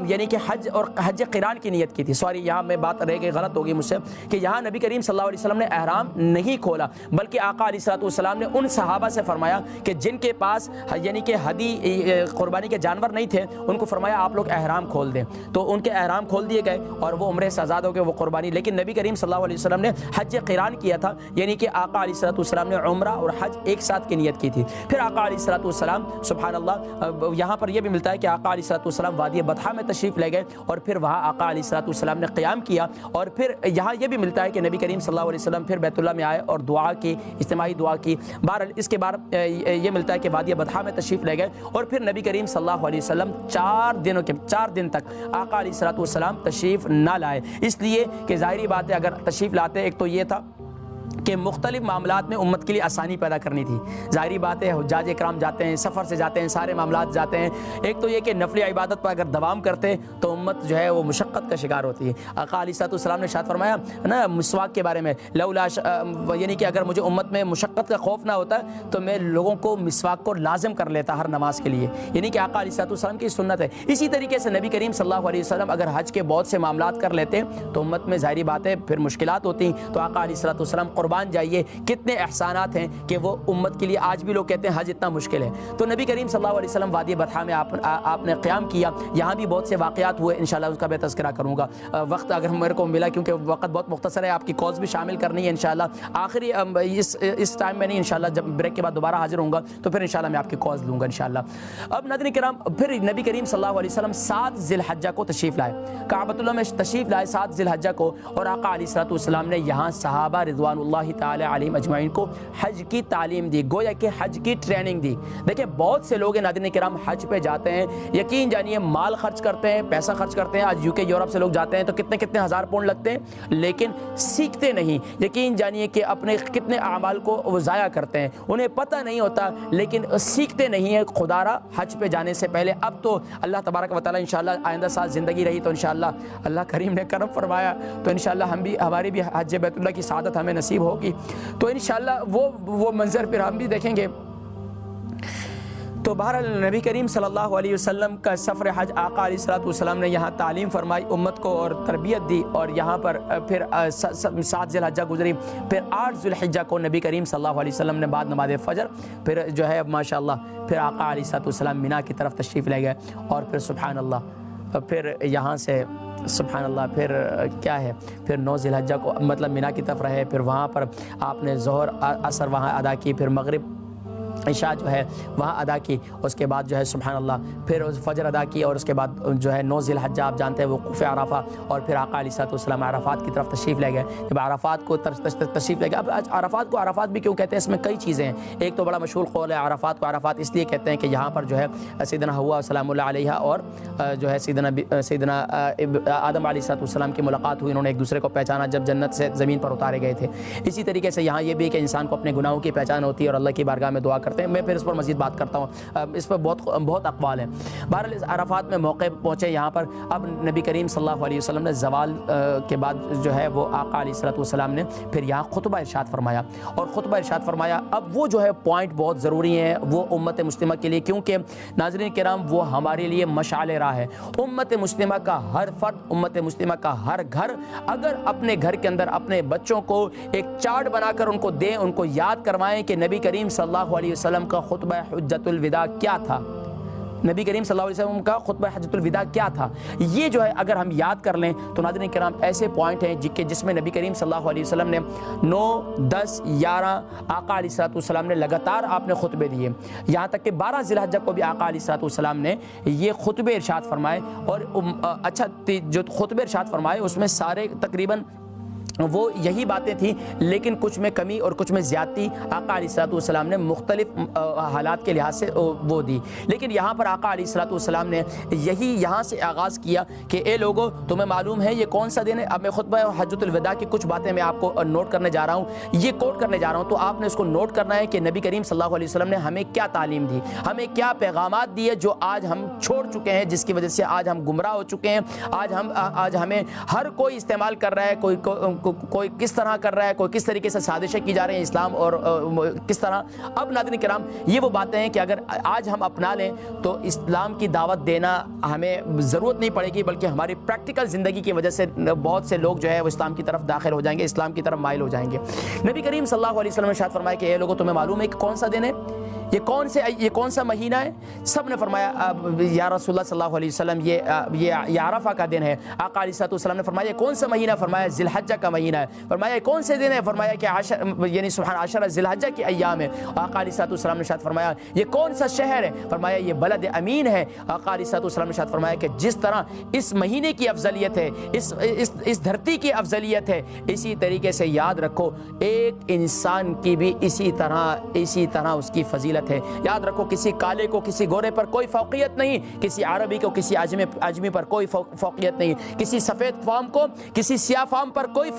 یعنی کہ حج اور حج قران کی نیت کی تھی، یہاں میں بات رہ گئی، غلط ہوگی مجھ سے، کہ یہاں نبی کریم صلی اللہ علیہ وسلم نے احرام نہیں کھولا، بلکہ آقا علیہ الصلوۃ والسلام نے ان صحابہ سے فرمایا کہ جن کے پاس یعنی کہ ہدی قربانی کے جانور نہیں تھے ان کو فرمایا آپ لوگ احرام کھول دیں، تو ان کے احرام کھول دیے گئے اور وہ عمرے سے آزاد ہو گئے، وہ قربانی۔ لیکن نبی کریم صلی اللہ علیہ وسلم نے حج قران کیا تھا، یعنی کہ آقا علیہ الصلوۃ والسلام نے عمرہ اور حج ایک ساتھ کی نیت کی تھی۔ پھر آقا علیہ الصلوۃ والسلام سبحان اللہ یہاں پر یہ بھی ملتا ہے کہ آقا علیہ الصلوۃ والسلام وادی بطحا میں تشریف لے گئے اور پھر وہاں آقا علیہ الصلوۃ والسلام نے قیام کیا، اور پھر یہاں یہ بھی ملتا ہے کہ نبی کریم صلی اللہ علیہ وسلم پھر بیت اللہ میں آئے اور دعا کی، اجتماعی دعا کی۔ بہرحال اس کے بعد یہ ملتا ہے کہ وادی بطحا میں تشریف لے گئے اور پھر نبی کریم صلی اللہ علیہ وسلم 4 دن تک آقا علیہ الصلوۃ والسلام تشریف نہ لائے، اس لیے کہ ظاہری بات ہے اگر تشریف لاتے ایک تو یہ تھا کہ مختلف معاملات میں امت کے لیے آسانی پیدا کرنی تھی، ظاہری بات ہے حجاج اکرام جاتے ہیں، سفر سے جاتے ہیں، سارے معاملات جاتے ہیں، ایک تو یہ کہ نفلی عبادت پر اگر دوام کرتے تو امت جو ہے وہ مشقت کا شکار ہوتی ہے۔ آقا علیہ الصلوۃ والسلام نے ارشاد فرمایا نا مسواک کے بارے میں، لولا یعنی کہ اگر مجھے امت میں مشقت کا خوف نہ ہوتا تو میں لوگوں کو مسواک کو لازم کر لیتا ہر نماز کے لیے، یعنی کہ آقا علیہ الصلوۃ والسلام کی سنت ہے۔ اسی طریقے سے نبی کریم صلی اللہ علیہ وسلم اگر حج کے بہت سے معاملات کر لیتے تو امت میں ظاہری بات ہے پھر مشکلات ہوتی، تو آقا علیہ الصلوۃ والسلام قربانی قربان جائیے کتنے احسانات ہیں کہ وہ امت کے لیے آج بھی لوگ کہتے ہیں حج اتنا مشکل ہے. تو نبی کریم صلی اللہ علیہ وسلم وادی بطحا میں آپ نے قیام کیا. یہاں بھی بہت سے واقعات ہوئے, انشاءاللہ اس کا بھی تذکرہ کروں گا وقت اگر میرے کو ملا, کیونکہ وقت بہت مختصر ہے. آپ کی کالز بھی شامل کرنی ہے انشاءاللہ. آخری اس ٹائم میں نہیں, انشاءاللہ جب بریک کے بعد دوبارہ حاضر ہوں گا تو پھر انشاءاللہ میں آپ کی کالز لوں گا انشاءاللہ. اب ناظرین کرام, پھر نبی کریم صلی اللہ علیہ وسلم 7 ذی الحجہ کو تشریف لائے, کعبۃ اللہ میں تشریف لائے 7 ذی الحجہ کو, اور آقا علیہ الصلوۃ والسلام نے یہاں صحابہ رضوان اللہ تعالی علیہم اجمعین کو حج کی تعلیم دی, گویا کہ حج کی ٹریننگ دی. دیکھیں بہت سے لوگ ناظرین کرام حج پہ جاتے ہیں, یقین جانیے مال خرچ کرتے ہیں, پیسہ خرچ کرتے ہیں. آج UK یورپ سے لوگ جاتے ہیں تو کتنے ہزار پاؤنڈ لگتے ہیں, لیکن سیکھتے نہیں. یقین جانیے کہ اپنے کتنے اعمال کو وہ ضائع کرتے ہیں, انہیں پتہ نہیں ہوتا, لیکن سیکھتے نہیں ہیں خدا را حج پہ جانے سے پہلے. اب تو اللہ تبارک و تعالی انشاءاللہ آئندہ سال زندگی رہی تو انشاءاللہ اللہ کریم نے کرم فرمایا تو انشاءاللہ ہماری بھی حج بیت اللہ کی سعادت ہمیں نصیب ہوگی, تو انشاءاللہ وہ منظر پھر ہم بھی دیکھیں گے. تو بہرحال نبی کریم صلی اللہ علیہ وسلم کا سفر حج آقا علیہ الصلوۃ والسلام نے یہاں تعلیم فرمائی امت کو اور تربیت دی, اور یہاں پر پھر 7 ذی الحجہ گزری. پھر 8 ذی الحجہ کو نبی کریم صلی اللہ علیہ وسلم نے بعد نماز فجر پھر جو ہے ماشاءاللہ پھر آقا علیہ الصلوۃ والسلام مینا کی طرف تشریف لے گئے, اور پھر سبحان اللہ پھر یہاں سے سبحان اللہ پھر کیا ہے پھر 9 ذی الحجہ کو مطلب مینا کی طرف رہے. پھر وہاں پر آپ نے ظہر عصر وہاں ادا کی, پھر مغرب عشاء جو ہے وہاں ادا کی, اس کے بعد جو ہے سبحان اللہ پھر فجر ادا کی, اور اس کے بعد جو ہے 9 ذی الحجہ آپ جانتے ہیں وقوف عرفہ, اور پھر آقا علیہ الصلوۃ والسلام عرفات کی طرف تشریف لے گئے. جب عرفات کو تشریف لے گئے, اب عرفات کو عرفات بھی کیوں کہتے ہیں, اس میں کئی چیزیں ہیں. ایک تو بڑا مشہور قول ہے عرفات کو عرفات اس لیے کہتے ہیں کہ یہاں پر جو ہے سیدنا حوا سلام اللہ علیہا اور جو ہے سیدنا آدم علیہ الصلوۃ والسلام کی ملاقات ہوئی, انہوں نے ایک دوسرے کو پہچانا جب جنت سے زمین پر اتارے گئے تھے. اسی طریقے سے یہاں یہ بھی کہ انسان کو اپنے گناہوں کی پہچان ہوتی ہے اور اللہ کی بارگاہ میں دعا کرتے ہیں. میں پھر اس پر مزید بات کرتا ہوں, اس پر بہت اقوال ہیں. بہرحال عرفات میں موقع پہنچے یہاں پر. اب نبی کریم صلی اللہ علیہ وسلم نے زوال کے بعد جو ہے وہ آقا علیہ الصلوۃ والسلام نے پھر یہاں خطبہ ارشاد فرمایا, اور خطبہ ارشاد فرمایا. اب وہ جو ہے پوائنٹ بہت ضروری ہیں وہ امت مسلمہ کے لیے, کیونکہ ناظرین کرام وہ ہمارے لیے مشعل راہ ہے. امت مسلمہ کا ہر فرد, امت مسلمہ کا ہر گھر اگر اپنے گھر کے اندر اپنے بچوں کو ایک چارٹ بنا کر ان کو دیں, ان کو یاد کروائیں کہ نبی کریم صلی اللہ علیہ وسلم کا خطبہ حجۃ الوداع کیا تھا, نبی کریم صلی اللہ علیہ وسلم کا خطبہ حجۃ الوداع کیا تھا, یہ جو ہے اگر ہم یاد کر لیں تو ناظرین کرام ایسے پوائنٹ ہیں جس میں نبی کریم صلی اللہ علیہ وسلم نے 9, 10, 11 آقا علیہ الصلوۃ والسلام نے لگاتار آپ نے خطبے دیے, یہاں تک کہ 12 ذی الحجہ کو بھی آقا علیہ الصلوۃ والسلام نے یہ خطبے ارشاد فرمائے. اور اچھا جو خطبے ارشاد فرمائے اس میں سارے تقریباً وہ یہی باتیں تھیں, لیکن کچھ میں کمی اور کچھ میں زیادتی آقا علیہ الصلوۃ والسلام نے مختلف حالات کے لحاظ سے وہ دی. لیکن یہاں پر آقا علیہ الصلوۃ والسلام نے یہاں سے آغاز کیا کہ اے لوگو تمہیں معلوم ہے یہ کون سا دن ہے. اب میں خطبہ حجۃ الوداع کی کچھ باتیں میں آپ کو نوٹ کرنے جا رہا ہوں, یہ کوٹ کرنے جا رہا ہوں, تو آپ نے اس کو نوٹ کرنا ہے کہ نبی کریم صلی اللہ علیہ وسلم نے ہمیں کیا تعلیم دی, ہمیں کیا پیغامات دیے جو آج ہم چھوڑ چکے ہیں, جس کی وجہ سے آج ہم گمراہ ہو چکے ہیں. آج ہمیں ہر کوئی استعمال کر رہا ہے, کوئی کس طرح کر رہا ہے, کوئی کس طریقے سے سازشیں کی جا رہی ہیں اسلام اور کس طرح. اب ناظرین کرام یہ وہ باتیں ہیں کہ اگر آج ہم اپنا لیں تو اسلام کی دعوت دینا ہمیں ضرورت نہیں پڑے گی, بلکہ ہماری پریکٹیکل زندگی کی وجہ سے بہت سے لوگ جو ہے وہ اسلام کی طرف داخل ہو جائیں گے, اسلام کی طرف مائل ہو جائیں گے. نبی کریم صلی اللہ علیہ وسلم نے ارشاد فرمایا کہ اے لوگوں تمہیں معلوم ہے کہ کون سا دن ہے, یہ کون سا مہینہ ہے. سب نے فرمایا یا رسول اللہ صلی اللہ علیہ وسلم یہ عرفہ کا دن ہے. آقا علیہ الصلوۃ والسلام نے فرمایا یہ کون سا مہینہ, فرمایا ذی الحجہ کا مہینہ ہے. فرمایا کون سے دن ہے, فرمایا کہ یعنی سبحان عشرہ ذی الحجہ کی ایام ہے. آقا علیہ الصلوۃ والسلام نے ارشاد فرمایا یہ کون سا شہر ہے, فرمایا یہ بلد امین ہے. آقا علیہ الصلوۃ والسلام نے ارشاد فرمایا کہ جس طرح اس مہینے کی افضلیت ہے, اس دھرتی کی افضلیت ہے, اسی طریقے سے یاد رکھو ایک انسان کی بھی اسی طرح اس کی فضیلت ہے. یاد رکھو کسی کالے کو کسی گورے پر کوئی فوقیت نہیں, کسی عربی کو کسی عجمی پر کوئی فوقیت نہیں, کسی سفید فام کو کسی سیاہ فام پر کوئی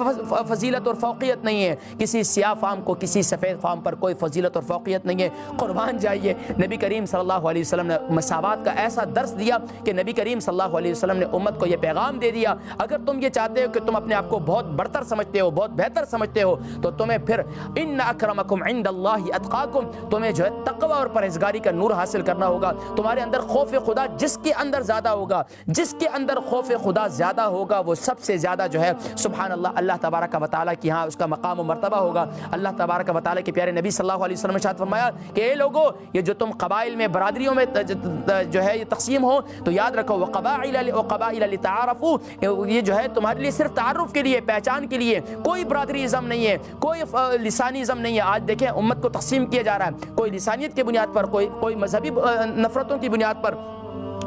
فضیلت اور فوقیت نہیں ہے, کسی سیاہ فام کو کسی سفید فام پر کوئی فضیلت اور فوقیت نہیں ہے. قربان جائیے نبی کریم صلی اللہ علیہ وسلم نے مساوات کا ایسا درس دیا کہ نبی کریم صلی اللہ علیہ وسلم نے امت کو یہ پیغام دے دیا, اگر تم یہ چاہتے ہو کہ تم اپنے آپ کو بہت برتر سمجھتے ہو, بہت بہتر سمجھتے ہو, تو تمہیں پھر ان اکرمکم عند اللہ اتقاکم, تمہیں جو ہے تقوی اور پرہیزگاری کا نور حاصل کرنا ہوگا. تمہارے اندر خوف خدا جس کے اندر زیادہ ہوگا، جس کے اندر خوف خدا زیادہ ہوگا، وہ سب سے زیادہ جو ہے سبحان اللہ اللہ تبارک و تعالیٰ کی ہاں اس کا مقام و مرتبہ ہوگا. اللہ تبارک و تعالیٰ کے پیارے نبی صلی اللہ علیہ وسلم نے ارشاد فرمایا کہ اے لوگو، یہ جو تم قبائل میں برادریوں میں جو ہے یہ تقسیم ہو تو یاد رکھو وقبائل لتعارفوا، یہ جو ہے تمہارے لیے صرف تعارف کے لیے، پہچان کے لیے، کوئی برادری ازم نہیں ہے، کوئی لسانی ازم نہیں ہے. آج دیکھیں امت کو تقسیم کیا جا رہا ہے، کوئی لسانیت کی بنیاد پر، کوئی مذہبی نفرتوں کی بنیاد پر،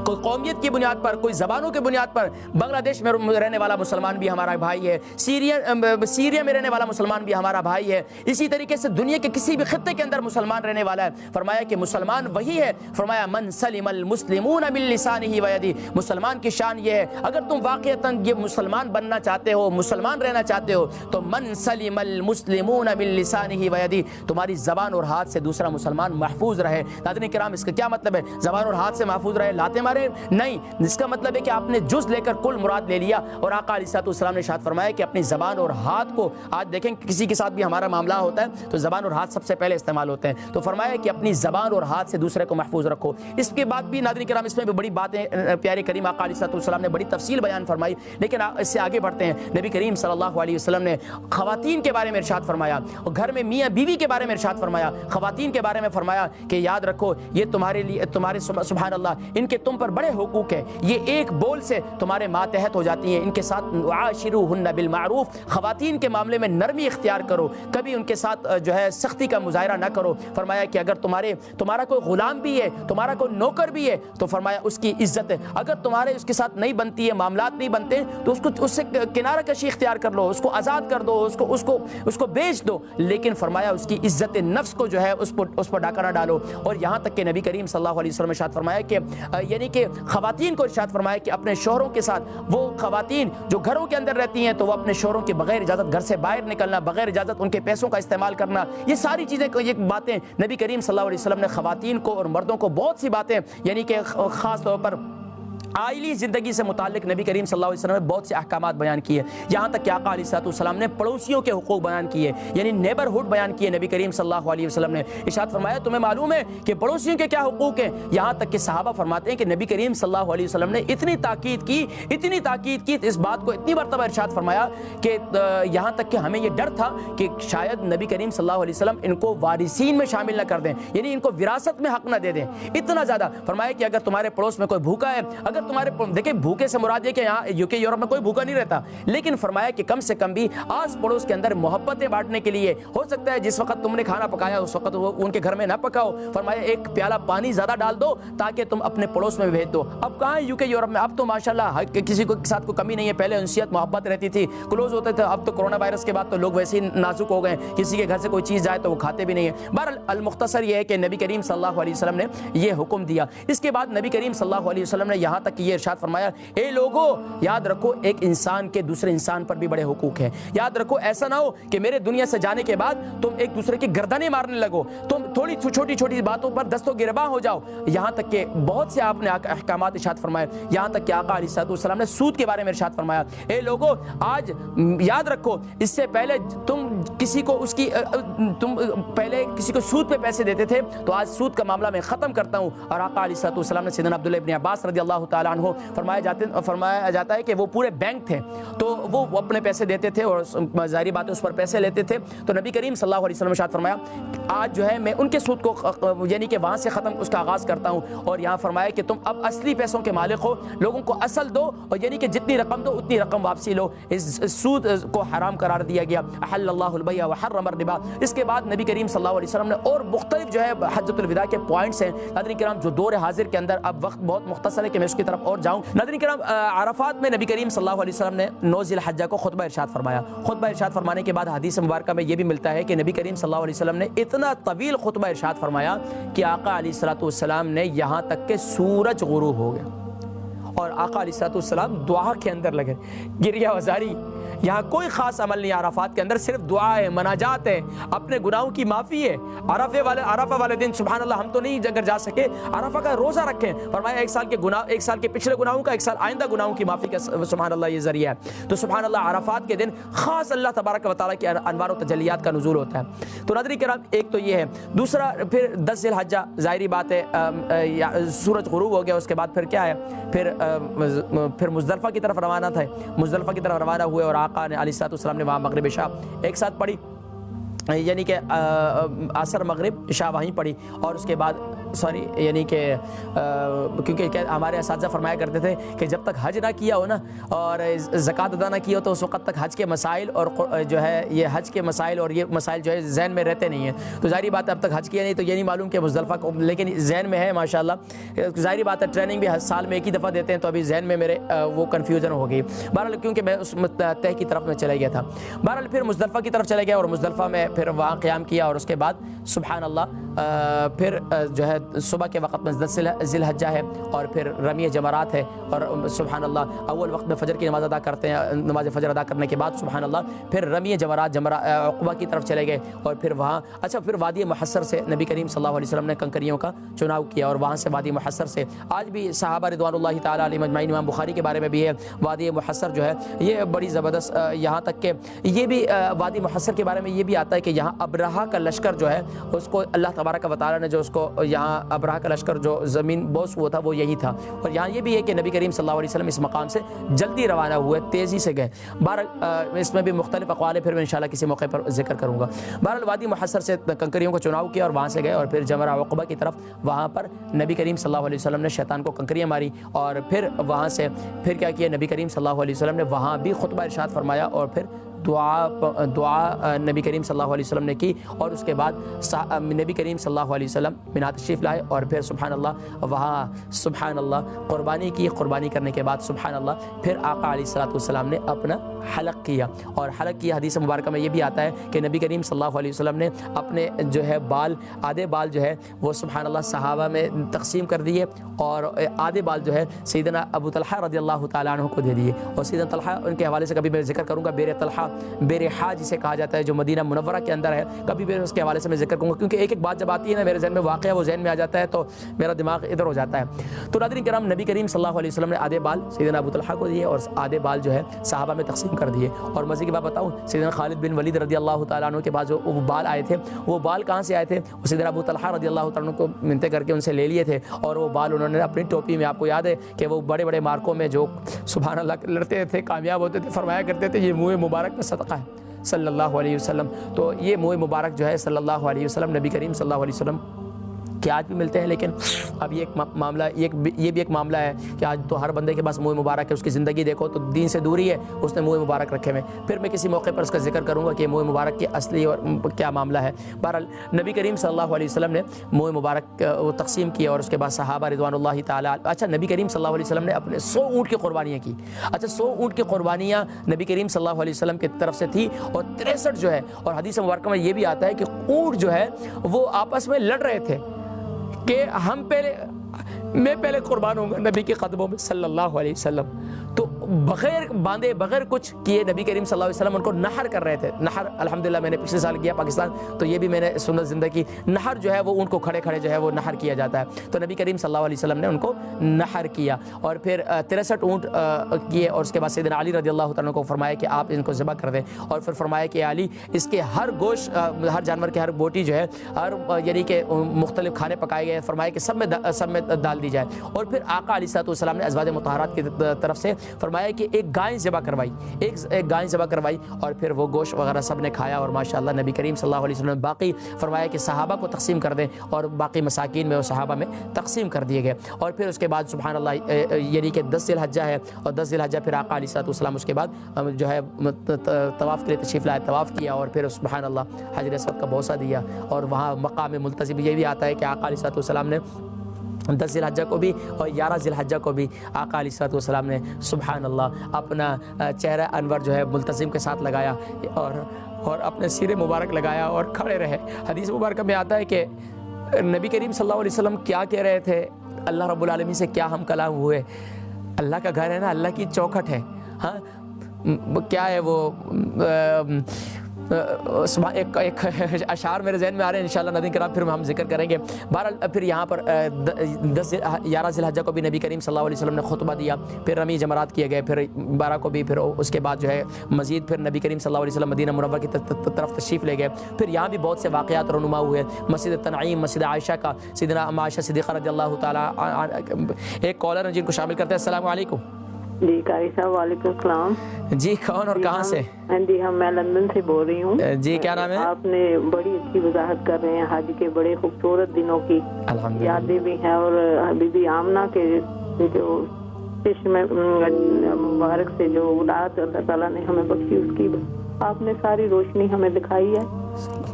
کوئی قومیت کی بنیاد پر، کوئی زبانوں کی بنیاد پر. بنگلہ دیش میں رہنے والا مسلمان بھی ہمارا بھائی ہے، سیریا میں رہنے والا مسلمان بھی ہمارا بھائی ہے، اسی طریقے سے دنیا کے کسی بھی خطے کے اندر مسلمان رہنے والا ہے. فرمایا کہ مسلمان وہی ہے، فرمایا من سلم المسلمون من لسانہ و یدہ. مسلمان کی شان یہ ہے، اگر تم واقعتاً یہ مسلمان بننا چاہتے ہو، مسلمان رہنا چاہتے ہو، تو من سلم المسلمون من لسانہ و یدہ، تمہاری زبان اور ہاتھ سے دوسرا مسلمان محفوظ رہے. ناظرین کرام، اس کا کیا مطلب ہے؟ زبان اور ہاتھ سے محفوظ رہے، لاتے مارے نہیں، اس کا مطلب ہے کہ آپ نے جز لے کر کل مراد لے لیا. اور آقا علیہ الصلوۃ والسلام نے ارشاد فرمایا کہ اپنی زبان اور ہاتھ کو، آج دیکھیں کسی کے ساتھ بھی ہمارا معاملہ ہوتا ہے تو زبان اور ہاتھ سب سے پہلے استعمال ہوتے ہیں، تو فرمایا کہ اپنی زبان اور ہاتھ سے دوسرے کو محفوظ رکھو. اس کے بعد بھی ناظرین کرام اس میں بھی بڑی باتیں پیارے کریم آقا علیہ الصلوۃ والسلام نے بڑی تفصیل بیان فرمائی، لیکن اس سے آگے بڑھتے ہیں. نبی کریم صلی اللہ علیہ وسلم نے خواتین کے بارے میں ارشاد فرمایا، اور گھر میں میاں بیوی کے بارے میں ارشاد فرمایا، خواتین کے بارے میں فرمایا کہ یاد رکھو یہ تمہارے لیے، تمہارے سبحان اللہ، ان کے تم پر بڑے حقوق ہیں، یہ ایک بول سے تمہارے ماتحت ہو جاتی ہیں. ان کے ساتھ عاشروہن بالمعروف، خواتین کے معاملے میں نرمی اختیار کرو، کبھی ان کے ساتھ جو ہے سختی کا مظاہرہ نہ کرو. فرمایا کہ اگر تمہارا کوئی غلام بھی ہے، تمہارا کوئی نوکر بھی ہے، تو فرمایا اس کی عزت ہے. اگر تمہارے اس کے ساتھ نہیں بنتی ہے، معاملات نہیں بنتے، تو اس سے کنارہ کشی اختیار کر لو، اس کو آزاد کر دو، اس کو بیچ دو، لیکن فرمایا اس کی عزت نفس کو جو ہے اس پر ڈاکہ نہ ڈالو. اور یہاں تک کہ نبی کریم صلی اللہ علیہ وسلم نے ارشاد فرمایا کہ یعنی کہ خواتین کو ارشاد فرمایا کہ اپنے شوہروں کے ساتھ، وہ خواتین جو گھروں کے اندر رہتی ہیں تو وہ اپنے شوہروں کے بغیر اجازت گھر سے باہر نکلنا، بغیر اجازت ان کے پیسوں کا استعمال کرنا، یہ ساری چیزیں، یہ باتیں نبی کریم صلی اللہ علیہ وسلم نے خواتین کو اور مردوں کو بہت سی باتیں، یعنی کہ خاص طور پر عائلی زندگی سے متعلق نبی کریم صلی اللہ علیہ وسلم نے بہت سے احکامات بیان کیے. یہاں تک کہ آقا علیہ الصلوۃ والسلام نے پڑوسیوں کے حقوق بیان کیے، یعنی نیبرہڈ بیان کیے. نبی کریم صلی اللہ علیہ وسلم نے ارشاد فرمایا تمہیں معلوم ہے کہ پڑوسیوں کے کیا حقوق ہیں؟ یہاں تک کہ صحابہ فرماتے ہیں کہ نبی کریم صلی اللہ علیہ وسلم نے اتنی تاکید کی اس بات کو اتنی مرتبہ ارشاد فرمایا کہ یہاں تک کہ ہمیں یہ ڈر تھا کہ شاید نبی کریم صلی اللہ علیہ وسلم ان کو وارثین میں شامل نہ کر دیں، یعنی ان کو وراثت میں حق نہ دے دیں. اتنا زیادہ فرمایا کہ اگر تمہارے پڑوس میں کوئی بھوکا ہے، اگر تمہارے دیکھیں بھوکے سے مراد یہ کہ یہاں یوکے یورپ میں کوئی بھوکا نہیں رہتا، لیکن فرمایا کہ کم سے کم بھی آس پڑوس کے اندر محبتیں بانٹنے کے لیے، ہو سکتا ہے جس وقت تم نے کھانا پکایا اس وقت وہ ان کے گھر میں نہ پکاؤ، فرمایا ایک پیالہ پانی زیادہ ڈال دو تاکہ تم اپنے پڑوس میں بھیج دو. اب کہاں ہے یوکے یورپ میں؟ اب تو ماشاءاللہ کسی کو ساتھ کوئی کمی نہیں ہے، پہلے انسیت محبت رہتی تھی، کلوز ہوتے تھے. اب تو کرونا وائرس کے بعد تو لوگ ویسے ہی نازک ہو گئے، کسی کے گھر سے کوئی چیز جائے تو وہ کھاتے بھی نہیں ہیں. بہرحال المختصر یہ ہے کہ نبی کریم صلی اللہ علیہ وسلم نے یہ حکم دیا. اس کے بعد نبی کریم صلی اللہ علیہ وسلم نے یہاں تک کہ یہ ارشاد فرمایا اے لوگو یاد رکھو ایک انسان کے دوسرے انسان پر بھی بڑے حقوق ہیں. یاد رکھو ایسا نہ ہو کہ میرے دنیا سے جانے کے بعد تم ایک دوسرے کی گردنیں مارنے لگو، تم تھوڑی چھوٹی چھوٹی باتوں پر دست و گریباں ہو جاؤ. یہاں تک کہ بہت سے آپ نے احکامات ارشاد فرمائے. یہاں تک کہ آقا علیہ الصلوۃ والسلام نے سود کے بارے میں ارشاد فرمایا اے لوگو آج یاد رکھو اس سے پہلے تم پہلے کسی کو سود پہ پیسے دیتے تھے، تو آج سود کا معاملہ میں ختم کرتا ہوں. اور آقا علیہ الصلوۃ والسلام نے سیدنا عبداللہ ابن عباس رضی اللہ تعالیٰ عنہ فرمایا جاتا ہے کہ وہ پورے بینک تھے تو وہ اپنے پیسے دیتے تھے اور ظاہری بات ہے اس پر پیسے لیتے تھے. تو نبی کریم صلی اللہ علیہ وسلم نے ارشاد فرمایا آج جو ہے میں ان کے سود کو یعنی کہ وہاں سے ختم اس کا آغاز کرتا ہوں. اور یہاں فرمایا کہ تم اب اصلی پیسوں کے مالک ہو، لوگوں کو اصل دو اور یعنی کہ جتنی رقم دو اتنی رقم واپسی لو. اس سود کو حرام قرار دیا گیا. احل اللہ البیع وحرم الربا. اس کے بعد نبی کریم صلی اللہ علیہ وسلم نے اور مختلف جو ہے حجۃ الوداع کے پوائنٹس ہیں ناظرین کرام جو دور حاضر کے اندر اب وقت بہت مختصر ہے کہ میں اس کی طرف اور جاؤں. ناظرین کرام عرفات میں نبی کریم صلی اللہ علیہ وسلم نے 9 ذی الحجہ کو خطبہ ارشاد فرمایا. خطبہ ارشاد فرمانے کے بعد حدیث مبارکہ میں یہ بھی ملتا ہے کہ نبی کریم صلی اللہ علیہ وسلم نے اتنا طویل خطبہ ارشاد فرمایا کہ آقا علیہ الصلوۃ والسلام نے یہاں تک کہ سورج غروب ہو گیا اور آقا علیہ الصلوۃ والسلام دعا کے اندر لگے، گریہ وزاری یہاں کوئی خاص عمل نہیں عرفات کے اندر، صرف دعا ہے، مناجات ہے، اپنے گناہوں کی معافی ہے۔ عرفہ والے دن سبحان اللہ ہم تو نہیں اگر جا سکے، عرفہ کا روزہ رکھیں، فرمایا ایک سال کے پچھلے گناہوں کا، ایک سال آئندہ گناہوں کی معافی کا سبحان اللہ یہ ذریعہ ہے۔ تو سبحان اللہ عرفات کے دن خاص اللہ تبارک و تعالیٰ کی انوار و تجلیات کا نزول ہوتا ہے۔ تو ناظرین کرام ایک تو یہ ہے، دوسرا پھر 10 ذی الحجہ ظاہری بات ہے سورج غروب ہو گیا، اس کے بعد پھر کیا ہے، پھر مزدلفہ کی طرف روانہ تھے، مزدلفہ کی طرف روانہ ہوئے اور آقا نے علیہ الصلوۃ والسلام نے وہاں مغرب عشاء ایک ساتھ پڑھی، یعنی کہ عصر مغرب عشاء وہیں پڑھی، اور اس کے بعد یعنی کہ کیونکہ ہمارے اساتذہ فرمایا کرتے تھے کہ جب تک حج نہ کیا ہو نا اور زکوٰۃ ادا نہ کی ہو تو اس وقت تک حج کے مسائل اور جو ہے یہ حج کے مسائل اور یہ مسائل جو ہے ذہن میں رہتے نہیں ہیں۔ تو ظاہری بات ہے اب تک حج کیا نہیں تو یہ نہیں معلوم کہ مزدلفہ کو، لیکن ذہن میں ہے ماشاءاللہ۔ ظاہری بات ہے ٹریننگ بھی سال میں ایک ہی دفعہ دیتے ہیں، تو ابھی ذہن میں میرے وہ کنفیوژن ہو گئی، بہرحال کیونکہ میں اس تہ کی طرف میں چلا گیا تھا۔ بہرحال پھر مزدلفہ کی طرف چلے گیا اور مزدلفہ میں پھر وہاں قیام کیا، اور اس کے بعد سبحان اللہ پھر جو ہے صبح کے وقت میں 10 ذی الحجہ ہے، اور پھر رمی جمرات ہے، اور سبحان اللہ اول وقت میں فجر کی نماز ادا کرتے ہیں، نماز فجر ادا کرنے کے بعد سبحان اللہ پھر رمی جمرات عقبہ کی طرف چلے گئے، اور پھر وہاں پھر وادی محصر سے نبی کریم صلی اللہ علیہ وسلم نے کنکریوں کا چناؤ کیا، اور وہاں سے وادی محصر سے آج بھی صحابہ رضوان اللہ تعالیٰ علیہم اجمعین، امام بخاری کے بارے میں بھی ہے وادی محصر جو ہے یہ بڑی زبردست، یہاں تک کہ یہ بھی وادی محصر کے بارے میں یہ بھی آتا ہے کہ یہاں ابرہہ کا لشکر جو ہے اس کو اللہ تبارک و تعالیٰ نے جو اس کو یہاں ابرہہ کا لشکر جو زمین بوس ہوا تھا وہ یہی تھا، اور یہاں یہ بھی ہے کہ نبی کریم صلی اللہ علیہ وسلم اس مقام سے جلدی روانہ ہوئے، تیزی سے گئے۔ بہرحال اس میں بھی مختلف اقوال ہے، پھر میں انشاءاللہ کسی موقع پر ذکر کروں گا۔ بہرحال وادی محصر سے کنکریوں کو چناؤ کیا اور وہاں سے گئے، اور پھر جمرہ عقبہ کی طرف وہاں پر نبی کریم صلی اللہ علیہ وسلم نے شیطان کو کنکریاں ماری، اور پھر وہاں سے پھر کیا کیا نبی کریم صلی اللہ علیہ وسلم نے وہاں بھی خطبہ ارشاد فرمایا، اور پھر دعا نبی کریم صلی اللہ علیہ وسلم نے کی، اور اس کے بعد نبی کریم صلی اللہ علیہ وسلم مینا تشریف لائے، اور پھر سبحان اللہ وہاں سبحان اللہ قربانی کی، قربانی کرنے کے بعد سبحان اللہ پھر آقا علیہ الصلوۃ والسلام نے اپنا حلق کیا، اور حلق کی حدیث مبارکہ میں یہ بھی آتا ہے کہ نبی کریم صلی اللہ علیہ وسلم نے اپنے جو ہے بال آدھے بال جو ہے وہ سبحان اللہ صحابہ میں تقسیم کر دیے، اور آدھے بال جو ہے سیدنا ابو طلحہ رضی اللہ تعالیٰ عنہ کو دے دیے، اور سیدنا طلحہ ان کے حوالے سے کبھی میں ذکر کروں گا، بیر طلحہ بیرحا جسے کہا جاتا ہے جو مدینہ منورہ کے اندر ہے، کبھی بھی اس کے حوالے سے میں ذکر کروں گا، کیونکہ ایک ایک بات جب آتی ہے نا میرے ذہن میں واقعہ وہ ذہن میں آ جاتا ہے تو میرا دماغ ادھر ہو جاتا ہے۔ تو ناظرین کرام نبی کریم صلی اللہ علیہ وسلم نے آدھے بال سیدنا ابو طلحہ کو دیے اور آدھے بال جو ہے صحابہ میں تقسیم کر دیے، اور مزے کی بات بتاؤں سیدنا خالد بن ولید رضی اللہ تعالیٰ عنہ کے بعد جو وہ بال آئے تھے، وہ بال کہاں سے آئے تھے؟ وہ سیدنا ابو طلحہ رضی اللہ تعالیٰ عنہ کو منتیں کر کے ان سے لے لیے تھے، اور وہ بال انہوں نے اپنی ٹوپی میں، آپ کو یاد ہے کہ وہ بڑے بڑے مارکوں میں جو سبحان اللہ لڑتے تھے کامیاب ہوتے تھے، فرمایا کرتے تھے یہ منہ مبارک میں صدقہ ہے صلی اللہ علیہ وسلم۔ تو یہ منہ مبارک جو ہے صلی اللہ علیہ وسلم نبی کریم صلی اللہ علیہ وسلم کہ آج بھی ملتے ہیں، لیکن اب یہ ایک معاملہ یہ بھی ایک معاملہ ہے کہ آج تو ہر بندے کے پاس منہ مبارک ہے، اس کی زندگی دیکھو تو دین سے دوری ہے، اس نے منہ مبارک رکھے ہوئے۔ پھر میں کسی موقع پر اس کا ذکر کروں گا کہ منہ مبارک کی اصلی اور کیا معاملہ ہے۔ بہرحال نبی کریم صلی اللہ علیہ وسلم نے منہ مبارک وہ تقسیم کیا، اور اس کے بعد صحابہ رضوان اللہ تعالیٰ نبی کریم صلی اللہ علیہ وسلم نے اپنے 100 اونٹ کی قربانیاں کی۔ 100 اونٹ کی قربانیاں نبی کریم صلی اللہ علیہ وسلم کی طرف سے تھی، اور 63 جو ہے، اور حدیث مبارکہ میں یہ بھی آتا ہے کہ اونٹ جو ہے وہ آپس میں لڑ رہے تھے کہ میں پہلے قربان ہوں گا نبی کے قدموں میں صلی اللہ علیہ وسلم۔ تو بغیر باندھے بغیر کچھ کیے نبی کریم صلی اللہ علیہ وسلم ان کو نحر کر رہے تھے۔ نحر الحمدللہ میں نے پچھلے سال کیا پاکستان، تو یہ بھی میں نے سنت زندگی نحر جو ہے وہ ان کو کھڑے کھڑے جو ہے وہ نحر کیا جاتا ہے، تو نبی کریم صلی اللہ علیہ وسلم نے ان کو نحر کیا، اور پھر 63 اونٹ کیے، اور اس کے بعد سیدنا علی رضی اللہ تعالیٰ کو فرمایا کہ آپ ان کو ذبح کر دیں، اور پھر فرمایا کہ علی اس کے ہر گوشت ہر جانور کے ہر بوٹی جو ہے ہر یعنی کہ مختلف کھانے پکائے گئے، فرمایا کہ سب میں ڈال دی جائے، اور پھر آقا علیہ الصلوۃ والسلام نے ازواج مطہرات کی طرف سے فرمایا کہ ایک گائے ذبح کروائی، ایک گائے ذبح کروائی، اور پھر وہ گوشت وغیرہ سب نے کھایا، اور ماشاءاللہ نبی کریم صلی اللہ علیہ وسلم نے باقی فرمایا کہ صحابہ کو تقسیم کر دیں، اور باقی مساکین میں اور صحابہ میں تقسیم کر دیے گئے۔ اور پھر اس کے بعد سبحان اللہ یعنی کہ 10 ذی الحجہ ہے، اور 10 ذی الحجہ پھر آقا علیہ الصلوۃ والسلام اس کے بعد جو ہے طواف کے لیے تشریف لائے، طواف کیا، اور پھر سبحان اللہ حجر اسود کا بوسہ دیا، اور وہاں مقام ملتزم یہ بھی آتا ہے کہ آقا علیہ الصلوۃ والسلام نے 10 ذی الحجہ کو بھی اور 11 ذی الحجہ کو بھی آقا علیہ الصلوۃ والسلام نے سبحان اللہ اپنا چہرہ انور جو ہے ملتزم کے ساتھ لگایا، اور اپنے سیرے مبارک لگایا اور کھڑے رہے۔ حدیث مبارکہ میں آتا ہے کہ نبی کریم صلی اللہ علیہ وسلم کیا کہہ رہے تھے، اللہ رب العالمین سے کیا ہم کلام ہوئے۔ اللہ کا گھر ہے نا، اللہ کی چوکھٹ ہے، ہاں کیا ہے وہ ایک اشعار میرے ذہن میں آ رہے ہیں، انشاءاللہ ناظرین کرام پھر ہم ذکر کریں گے۔ بہرحال پھر یہاں پر 11 ذی الحجہ کو بھی نبی کریم صلی اللہ علیہ وسلم نے خطبہ دیا، پھر رمی جمرات کیے گئے، پھر 12 کو بھی، پھر اس کے بعد جو ہے مزید پھر نبی کریم صلی اللہ علیہ وسلم مدینہ منورہ کی طرف تشریف لے گئے۔ پھر یہاں بھی بہت سے واقعات رونما ہوئے، مسجد تنعیم، مسجد عائشہ کا، سیدنا ام عائشہ صدیقہ رضی اللہ تعالیٰ۔ ایک کالر ہیں جن کو شامل کرتے ہیں۔ السلام علیکم۔ جی قاری صاحب وعلیکم السلام۔ جی کون اور کہاں سے؟ جی میں لندن سے بول رہی ہوں۔ جی کیا نام ہے؟ آپ نے بڑی اچھی وضاحت کر رہے ہیں حج کے بڑے خوبصورت دنوں کی یادیں بھی ہیں، اور بی بی آمنہ کے جو چشم مبارک سے جو اولاد اللہ تعالیٰ نے ہمیں بخشی، اس کی آپ نے ساری روشنی ہمیں دکھائی ہے،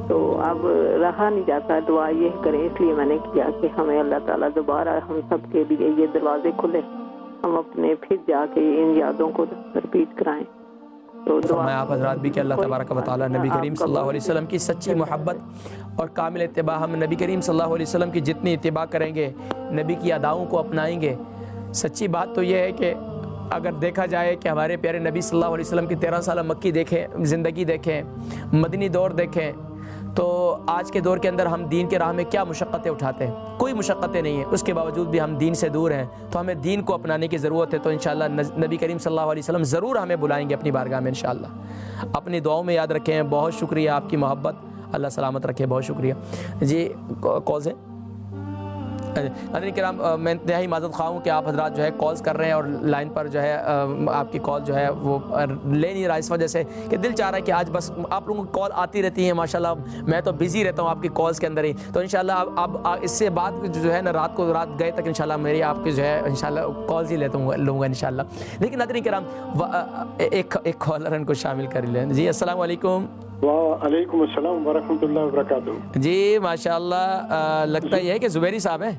تو اب رہا نہیں جاتا، دعا یہ کریں، اس لیے میں نے کیا کہ ہمیں اللہ تعالیٰ دوبارہ ہم سب کے لیے یہ دروازے کھلے، ہم اپنے پھر جا کے ان یادوں کو رپیٹ کرائیں۔ تو فرمایا آپ حضرات بھی کہ اللہ تبارک و تعالیٰ نبی کریم صلی اللہ علیہ وسلم کی سچی محبت اور کامل اتباع، ہم نبی کریم صلی اللہ علیہ وسلم کی جتنی اتباع کریں گے، نبی کی اداؤں کو اپنائیں گے۔ سچی بات تو یہ ہے کہ اگر دیکھا جائے کہ ہمارے پیارے نبی صلی اللہ علیہ وسلم کی 13 سالہ مکی دیکھیں، زندگی دیکھیں، مدنی دور دیکھیں، تو آج کے دور کے اندر ہم دین کے راہ میں کیا مشقتیں اٹھاتے ہیں؟ کوئی مشقتیں نہیں ہیں، اس کے باوجود بھی ہم دین سے دور ہیں، تو ہمیں دین کو اپنانے کی ضرورت ہے۔ تو انشاءاللہ نبی کریم صلی اللہ علیہ وسلم ضرور ہمیں بلائیں گے اپنی بارگاہ میں انشاءاللہ۔ اپنی دعاؤں میں یاد رکھیں۔ بہت شکریہ آپ کی محبت، اللہ سلامت رکھے، بہت شکریہ۔ جی کالز ہیں؟ ناظرین کرام میں انتہائی معذرت خواہ ہوں کہ آپ حضرات جو ہے کالز کر رہے ہیں اور لائن پر جو ہے آپ کی کال جو ہے وہ لے نہیں رہا، اس وجہ سے کہ دل چاہ رہا ہے کہ آج بس آپ لوگوں کی کال آتی رہتی ہیں ماشاءاللہ، میں تو بزی رہتا ہوں آپ کی کالز کے اندر ہی، تو انشاءاللہ اب اس سے بعد جو ہے نا رات گئے تک انشاءاللہ میری آپ کی جو ہے انشاءاللہ کالز ہی لوں گا انشاءاللہ۔ لیکن ناظرین کرام ایک کالر ان کو شامل کر لیں۔ جی السلام علیکم۔ وعلیکم السلام ورحمۃ اللہ وبرکاتہ۔ جی ماشاءاللہ لگتا یہ ہے کہ زبیری صاحب ہیں۔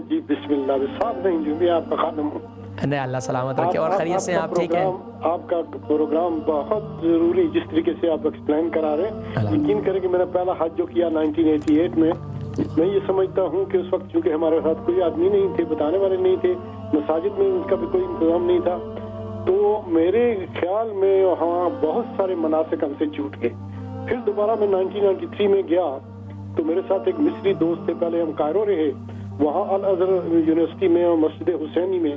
جی بسم اللہ، صاحب نہیں جو بھی آپ کا خادم ہوں۔ نہیں اللہ سلامت رکھے، اور خیریت سے آپ ٹھیک ہیں؟ آپ کا پروگرام بہت ضروری، جس طریقے سے آپ ایکسپلین کرا رہے ہیں، یقین کریں کہ میں نے پہلا حج جو کیا 1988 میں یہ سمجھتا ہوں کہ اس وقت چونکہ ہمارے ساتھ کوئی آدمی نہیں تھے، بتانے والے نہیں تھے، مساجد میں اس کا بھی کوئی انتظام نہیں تھا، تو میرے خیال میں وہاں بہت سارے مناسک ہم سے چھوٹ گئے۔ پھر دوبارہ میں 1993 میں گیا تو میرے ساتھ ایک مصری دوست تھے، پہلے ہم کائرو رہے، وہاں الازہر یونیورسٹی میں اور مسجد حسینی میں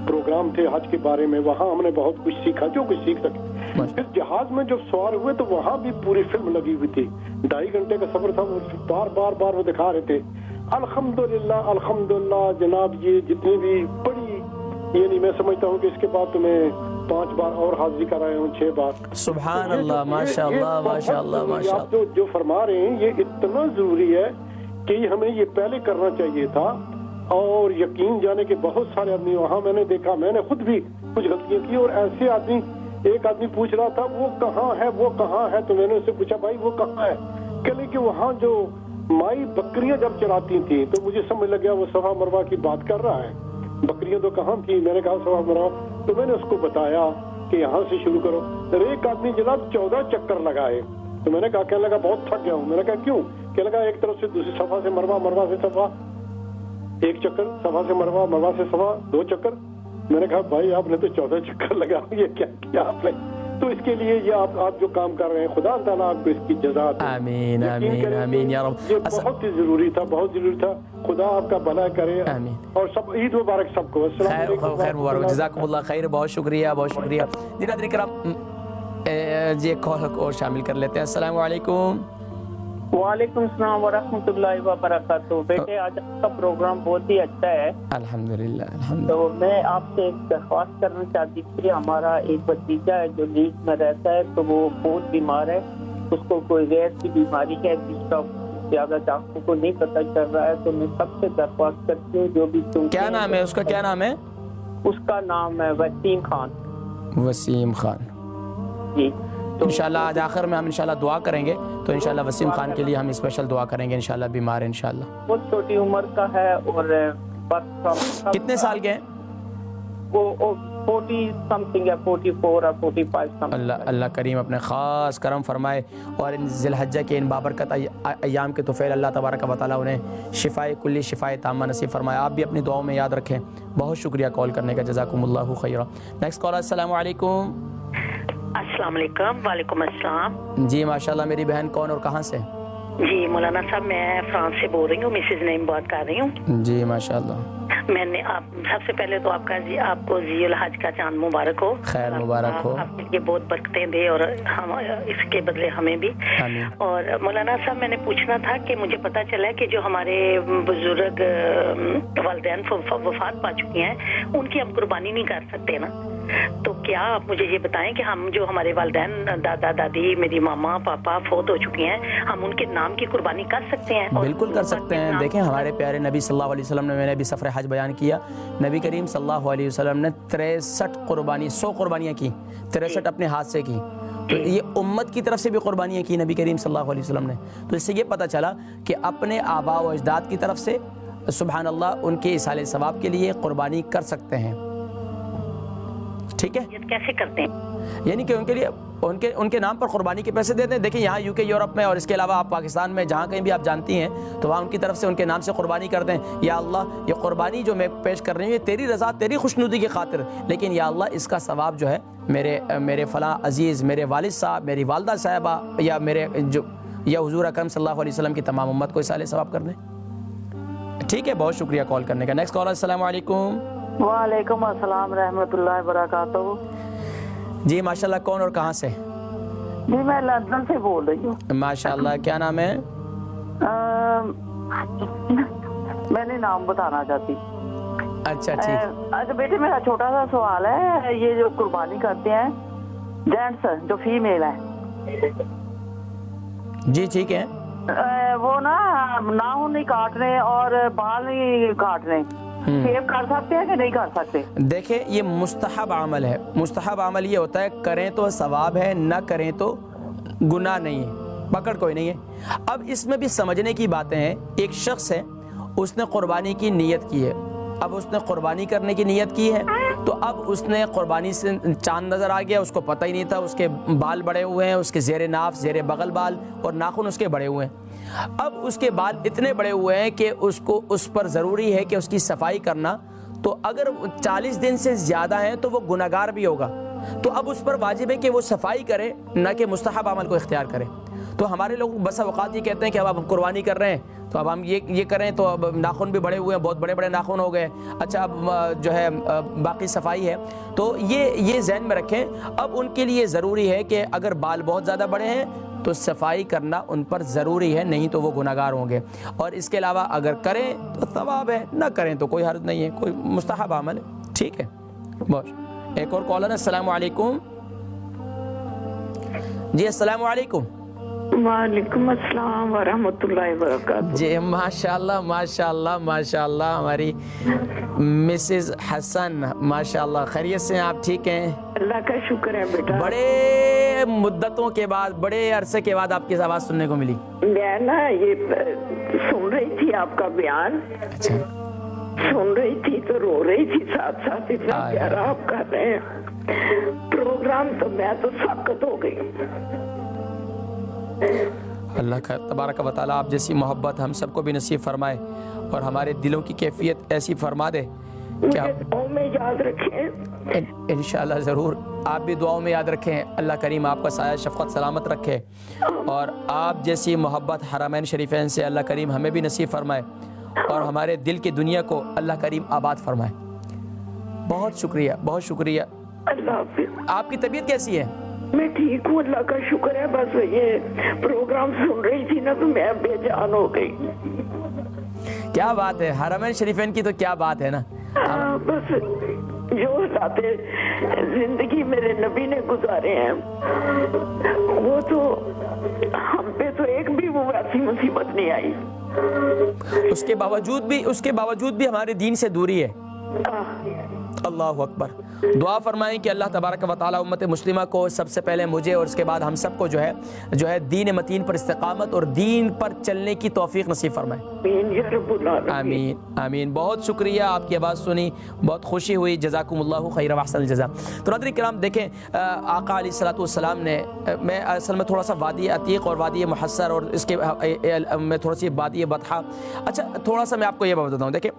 پروگرام تھے حج کے بارے میں، وہاں ہم نے بہت کچھ سیکھا جو کچھ سیکھ سکے۔ پھر جہاز میں جب سوار ہوئے تو وہاں بھی پوری فلم لگی ہوئی تھی، 2.5 گھنٹے کا سفر تھا، بار وہ دکھا رہے تھے۔ الحمدللہ جناب، یہ جتنی بھی بڑی، یعنی میں سمجھتا ہوں کہ اس کے بعد تو میں 5 بار اور حاضری کر رہے ہوں، 6 بار۔ سبحان اللہ، ماشاءاللہ ماشاءاللہ ماشاءاللہ۔ آپ جو فرما رہے ہیں یہ اتنا ضروری ہے کہ ہمیں یہ پہلے کرنا چاہیے تھا، اور یقین جانے کے بہت سارے آدمی وہاں میں نے دیکھا، میں نے خود بھی کچھ غلطیاں کی، اور ایسے آدمی، ایک آدمی پوچھ رہا تھا وہ کہاں ہے، تو میں نے اس سے پوچھا بھائی وہ کہاں ہے، کہنے کہ وہاں جو مائی بکریاں جب چراتی تھیں، تو مجھے سمجھ لگ گیا وہ صفا مروہ کی بات کر رہا ہے، بکریاں تو کہاں تھی، میں نے کہا صفا مروہ، تو میں نے اس کو بتایا کہ یہاں سے شروع کرو۔ ایک آدمی جناب 14 چکر لگائے، تو میں نے کہا، کہنے لگا بہت تھک گیا ہوں، میں نے کہا کیوں، کہنے لگا ایک طرف سے دوسری صفا سے مروہ، مروہ سے صفا 1 چکر، صفا سے مروہ، مروہ سے صفا 2 چکر۔ میں نے کہا بھائی آپ نے تو 14 چکر لگا، یہ کیا کیا آپ نے؟ تو اس کے لیے یہ آپ جو کام کر رہے ہیں، خدا تعالیٰ آپ کو اس کی جزا دے۔ آمین آمین آمین یا رب۔ یہ بہت ہی ضروری تھا، بہت ضروری تھا، خدا آپ کا بھلا کرے، اور سب عید مبارک سب کو۔ خیر مبارک، جزاکم اللہ خیر، بہت شکریہ بہت شکریہ۔ جی ناظرین کرام جی ایک کال کو شامل کر لیتے ہیں۔ السلام علیکم۔ وعلیکم السلام ورحمۃ اللہ وبرکاتہ۔ بیٹے آج آپ کا پروگرام بہت ہی اچھا ہے، الحمدللہ الحمدللہ۔ تو میں آپ سے ایک درخواست کرنا چاہتی تھی، ہمارا ایک بھتیجا ہے جو لیڈ میں رہتا ہے، تو وہ بہت بیمار ہے، اس کو کوئی غیر کی بیماری ہے جس کا زیادہ ڈاکٹر کو نہیں پتہ چل رہا ہے، تو میں سب سے درخواست کرتی ہوں جو بھی کیا نام ہے اس کا؟ کیا نام ہے اس کا؟ نام ہے وسیم خان۔ وسیم خان جی، انشاءاللہ آج آخر میں ہم انشاءاللہ دعا کریں گے، تو انشاءاللہ وسیم خان کے لیے ہم اسپیشل دعا کریں گے، انشاءاللہ بیمار ہے انشاءاللہ۔ بہت چھوٹی عمر کا ہے، اور بس کتنے سال کے ہیں وہ 40 سمتھنگ ہے، 44 اور 45 سمتھنگ۔ اللہ کریم اپنے خاص کرم فرمائے، اور ان ذی الحجہ کے ان بابرکت ایام کے طفیل اللہ تبارک و تعالیٰ انہیں شفائے کلی، شفائے تامہ نصیب فرمائے۔ آپ بھی اپنی دعاؤں میں یاد رکھیں۔ بہت شکریہ کال کرنے کا، جزاکم اللہ خیرہ۔ نیکسٹ کالر، السلام علیکم۔ السلام علیکم. وعلیکم السلام. جی ماشاءاللہ. میری بہن کون اور کہاں سے؟ جی مولانا صاحب میں فرانس سے بول رہی ہوں, مسز نعیم بات کر رہی ہوں. جی ماشاءاللہ. میں نے آپ سب سے پہلے تو آپ کو ذی الحج کا چاند مبارک ہو. خیر مبارک ہو. آپ کے لیے بہت برکتیں دے اور ہم اس کے بدلے ہمیں بھی. اور مولانا صاحب میں نے پوچھنا تھا کہ مجھے پتا چلا کہ جو ہمارے بزرگ والدین وفات پا چکی ہیں ان کی ہم قربانی نہیں کر سکتے نا, تو کیا آپ مجھے یہ بتائیں کہ ہم جو ہمارے والدین دادا دادی میری ماما پاپا فوت ہو چکی ہیں ہم ان کے نام کی قربانی کر سکتے ہیں؟ بالکل کر سکتے ہیں. دیکھیں ہمارے پیارے نبی صلی اللہ علیہ وسلم نے, میں نے بھی سفر حج بیان کیا, نبی کریم صلی اللہ علیہ وسلم نے 100 قربانیاں کی, 63 اپنے ہاتھ سے کی. تو یہ امت کی طرف سے بھی قربانیاں کی نبی کریم صلی اللہ علیہ وسلم نے. تو اس سے یہ پتہ چلا کہ اپنے آباء و اجداد کی طرف سے سبحان اللہ ان کے ایصال ثواب کے لیے قربانی کر سکتے ہیں. ٹھیک ہے. کیسے کرتے ہیں؟ یعنی کہ ان کے لیے ان کے نام پر قربانی کے پیسے دیتے ہیں. دیکھیں یہاں UK یورپ میں اور اس کے علاوہ آپ پاکستان میں جہاں کہیں بھی آپ جانتی ہیں تو وہاں ان کی طرف سے ان کے نام سے قربانی کر دیں. یا اللہ یہ قربانی جو میں پیش کر رہی ہوں یہ تیری رضا تیری خوشنودی کی خاطر, لیکن یا اللہ اس کا ثواب جو ہے میرے فلاں عزیز, میرے والد صاحب, میری والدہ صاحبہ یا یا حضور اکرم صلی اللہ علیہ وسلم کی تمام امت کو ایصال ثواب کر دیں. ٹھیک ہے. بہت شکریہ کال کرنے کا. Next caller. السلام علیکم. وعلیکم السلام رحمۃ اللہ وبرکاتہ. جی ماشاءاللہ. کون اور کہاں سے؟ جی میں لندن سے بول رہی ہوں. ماشاءاللہ. کیا نام ہے؟ میں نے نام بتانا چاہتی. اچھا ٹھیک. اچھا بیٹے میرا چھوٹا سا سوال ہے, یہ جو قربانی کرتے ہیں جینٹس جو فیمیل ہے, جی ٹھیک ہے, وہ نا ناخن نہیں کاٹنے اور بال نہیں کاٹنے, شیو کر سکتے ہیں کہ نہیں کر سکتے؟ دیکھیں یہ مستحب عمل ہے. مستحب عمل یہ ہوتا ہے کریں تو ثواب ہے, نہ کریں تو گناہ نہیں ہے, پکڑ کوئی نہیں ہے. اب اس میں بھی سمجھنے کی باتیں ہیں. ایک شخص ہے اس نے قربانی کی نیت کی ہے, اب اس نے قربانی کرنے کی نیت کی ہے تو اب اس نے قربانی سے چاند نظر آ گیا, اس کو پتہ ہی نہیں تھا, اس کے بال بڑے ہوئے ہیں, اس کے زیر ناف زیر بغل بال اور ناخن اس کے بڑے ہوئے ہیں. اب اس کے بال اتنے بڑے ہوئے ہیں کہ اس پر ضروری ہے کہ اس کی صفائی کرنا, تو اگر 40 دن سے زیادہ ہیں تو وہ گناہگار بھی ہوگا. تو اب اس پر واجب ہے کہ وہ صفائی کرے نہ کہ مستحب عمل کو اختیار کرے. تو ہمارے لوگ بس اوقات یہ کہتے ہیں کہ اب ہم قربانی کر رہے ہیں تو اب ہم یہ کریں, تو اب ناخن بھی بڑے ہوئے ہیں, بہت بڑے بڑے ناخن ہو گئے, اچھا اب جو ہے باقی صفائی ہے. تو یہ ذہن میں رکھیں. اب ان کے لیے ضروری ہے کہ اگر بال بہت زیادہ بڑے ہیں تو صفائی کرنا ان پر ضروری ہے, نہیں تو وہ گناہگار ہوں گے. اور اس کے علاوہ اگر کریں تو ثواب ہے, نہ کریں تو کوئی حرج نہیں ہے, کوئی مستحب عمل ہے. ٹھیک ہے. بس ایک اور کالر. السلام علیکم. جی السلام علیکم. وعلیکم السلام ورحمۃ اللہ وبرکاتہ. جی ماشاءاللہ ماشاءاللہ ماشاءاللہ. ہماری مسز حسن ماشاءاللہ. خیریت سے ہیں آپ؟ ٹھیک ہیں؟ اللہ کا شکر ہے بیٹا. بڑے مدتوں کے بعد, بڑے عرصے کے بعد آپ کی آواز سننے کو ملی. میں نا یہ سن رہی تھی آپ کا بیان, اچھا سن رہی تھی تو رو رہی تھی ساتھ ساتھ. اتنا پیارا آپ کر رہے ہیں پروگرام, تو میں تو سخت ہو گئی. اللہ کا تبارک و تعالیٰ آپ جیسی محبت ہم سب کو بھی نصیب فرمائے اور ہمارے دلوں کی کیفیت ایسی فرما دے کہ دعاؤں میں یاد رکھیں. انشاءاللہ ضرور. آپ بھی دعاؤں میں یاد رکھیں. اللہ کریم آپ کا سایہ شفقت سلامت رکھے اور آپ جیسی محبت حرمین شریفین سے اللہ کریم ہمیں بھی نصیب فرمائے اور ہمارے دل کی دنیا کو اللہ کریم آباد فرمائے. بہت شکریہ, بہت شکریہ. اللہ حافظ. آپ کی طبیعت کیسی ہے؟ میں ٹھیک ہوں, اللہ کا شکر ہے. بس یہ پروگرام سن رہی تھی نا تو میں بے جان ہو گئی. کیا بات ہے, حرمین شریفین کی تو کیا بات ہے نا. بس جو حالات زندگی میرے نبی نے گزارے ہیں وہ تو ہم پہ تو ایک بھی وہ ایسی مصیبت نہیں آئی. اس کے باوجود بھی ہمارے دین سے دوری ہے. اللہ اکبر. دعا فرمائیں کہ اللہ تبارک و تعالی امت مسلمہ کو, سب سے پہلے مجھے اور اس کے بعد ہم سب کو جو ہے دین متین پر استقامت اور دین پر چلنے کی توفیق نصیب فرمائے. آمین آمین. بہت شکریہ, آپ کی آواز سنی بہت خوشی ہوئی. جزاکم اللہ خیر و احسن الجزاء. تو ناظرین کرام دیکھیں آقا علیہ الصلوۃ والسلام نے, میں اصل میں تھوڑا سا وادی عتیق اور وادی محصر اور اس کے میں تھوڑا سی وادی بطحہ, اچھا تھوڑا سا میں آپ کو یہ بتاتا ہوں. دیکھیں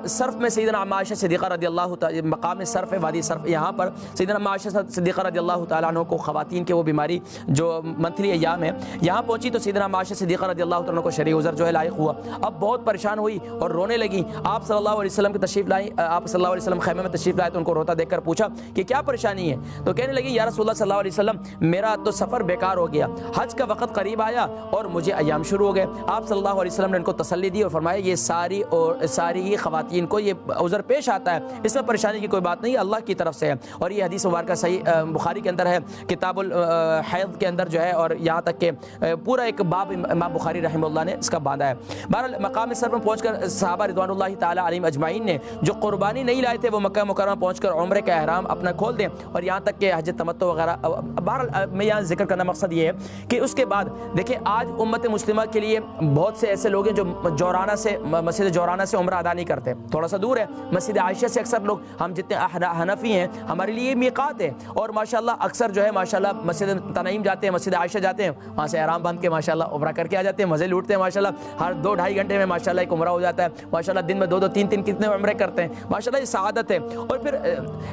صرف میں سیدنا عائشہ صدیقہ رضی اللہ مقام صرف ہے وادی صرف، یہاں پر سیدنا عائشہ صدیقہ رضی اللہ تعالیٰ عنہ کو خواتین کے وہ بیماری جو منتھلی ایام ہے یہاں پہنچی، تو سیدنا عائشہ صدیقہ رضی اللہ تعالیٰ عنہ کو شرعی عذر جو ہے لاحق ہوا، اب بہت پریشان ہوئی اور رونے لگی. آپ صلی اللہ علیہ وسلم کی تشریف لائیں، آپ صلی اللہ علیہ وسلم خیمے میں تشریف لائے تو ان کو روتا دیکھ کر پوچھا کہ کیا پریشانی ہے، تو کہنے لگی یا رسول اللہ صلی اللہ علیہ وسلم میرا تو سفر بیکار ہو گیا، حج کا وقت قریب آیا اور مجھے ایام شروع ہو گئے. آپ صلی اللہ علیہ وسلم نے ان کو تسلی دی اور فرمایا یہ ساری ہی خواتین کو یہ عذر پیش آتا ہے، اس میں پریشانی کی کوئی بات نہیں، اللہ کی طرف سے ہے. اور یہ حدیث مبارکہ صحیح بخاری کے اندر ہے، کتاب الحیض کے اندر جو ہے، اور یہاں تک کہ پورا ایک باب امام بخاری رحمہ اللہ نے اس کا باندھا ہے. بہرحال مقام صرف میں پہنچ کر صحابہ رضوان اللہ تعالیٰ علیہم اجمعین نے جو قربانی نہیں لائے تھے وہ مکہ مکرمہ پہنچ کر عمرے کا احرام اپنا کھول دیں، اور یہاں تک کہ حج تمتع وغیرہ. بہرحال میں یہاں ذکر کرنا مقصد یہ ہے کہ اس کے بعد دیکھیں آج امت مسلمہ کے لیے بہت سے ایسے لوگ ہیں جو مسجد جورانہ سے عمرہ ادا نہیں کرتے، تھوڑا سا دور ہے. مسجد عائشہ سے اکثر لوگ، ہم جتنے حنفی ہیں ہمارے لیے یہ میقات ہے، اور ماشاءاللہ اکثر جو ہے ماشاءاللہ مسجد تنعیم جاتے ہیں، مسجد عائشہ جاتے ہیں، وہاں سے احرام باندھ کے ماشاءاللہ عمرہ کر کے آ جاتے ہیں، مزے لوٹتے ہیں ماشاءاللہ. ہر 2-2.5 گھنٹے میں ماشاءاللہ ایک عمرہ ہو جاتا ہے ماشاءاللہ، دن میں 2-3 کتنے عمرے کرتے ہیں ماشاءاللہ، یہ سعادت ہے. اور پھر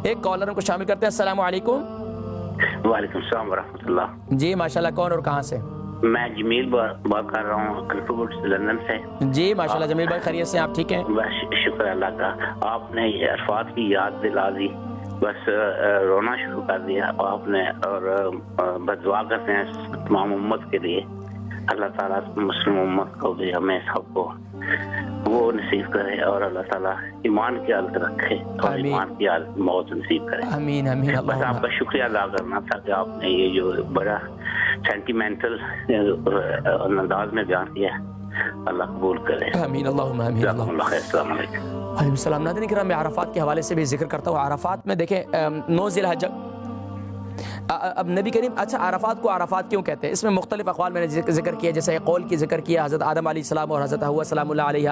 ایک کالر کو شامل کرتے ہیں. السلام علیکم. وعلیکم السلام ورحمۃ اللہ. جی ماشاءاللہ، کون اور کہاں سے؟ میں جمیل بات کر رہا ہوں کلفوٹ لندن سے. جی ماشاءاللہ جمیل بھائی، خیریت سے؟ آپ ٹھیک ہیں؟ بس شکر اللہ کا. آپ نے عرفات کی یاد دلا دی، بس رونا شروع کر دیا آپ نے. اور بس دعا کرتے ہیں تمام امت کے لیے، اللہ تعالیٰ مسلم امت کو بھی ہمیں سب کو وہ نصیب کرے، اور اللہ تعالیٰ ایمان کی حالت رکھے اور ایمان کی حالت موت نصیب کرے. آمین آمین. بس آپ کا شکریہ ادا کرنا تھا کہ آپ نے یہ جو بڑا سینٹیمنٹل انداز میں بیان کیا ہے، اللہ قبول کرے. آمین اللہم آمین. السلام علیکم. وعلیکم السلام. ناظرین کرام، میں عرفات کے حوالے سے بھی ذکر کرتا ہوں. عرفات میں دیکھیں 9 ذی الحجہ، اب نبی کریم، اچھا عرفات کو عرفات کیوں کہتے ہیں؟ اس میں مختلف اقوال میں نے ذکر کیا، جیسے قول کی ذکر کیا، حضرت آدم علیہ السلام اور حضرت حوا سلام اللہ علیہ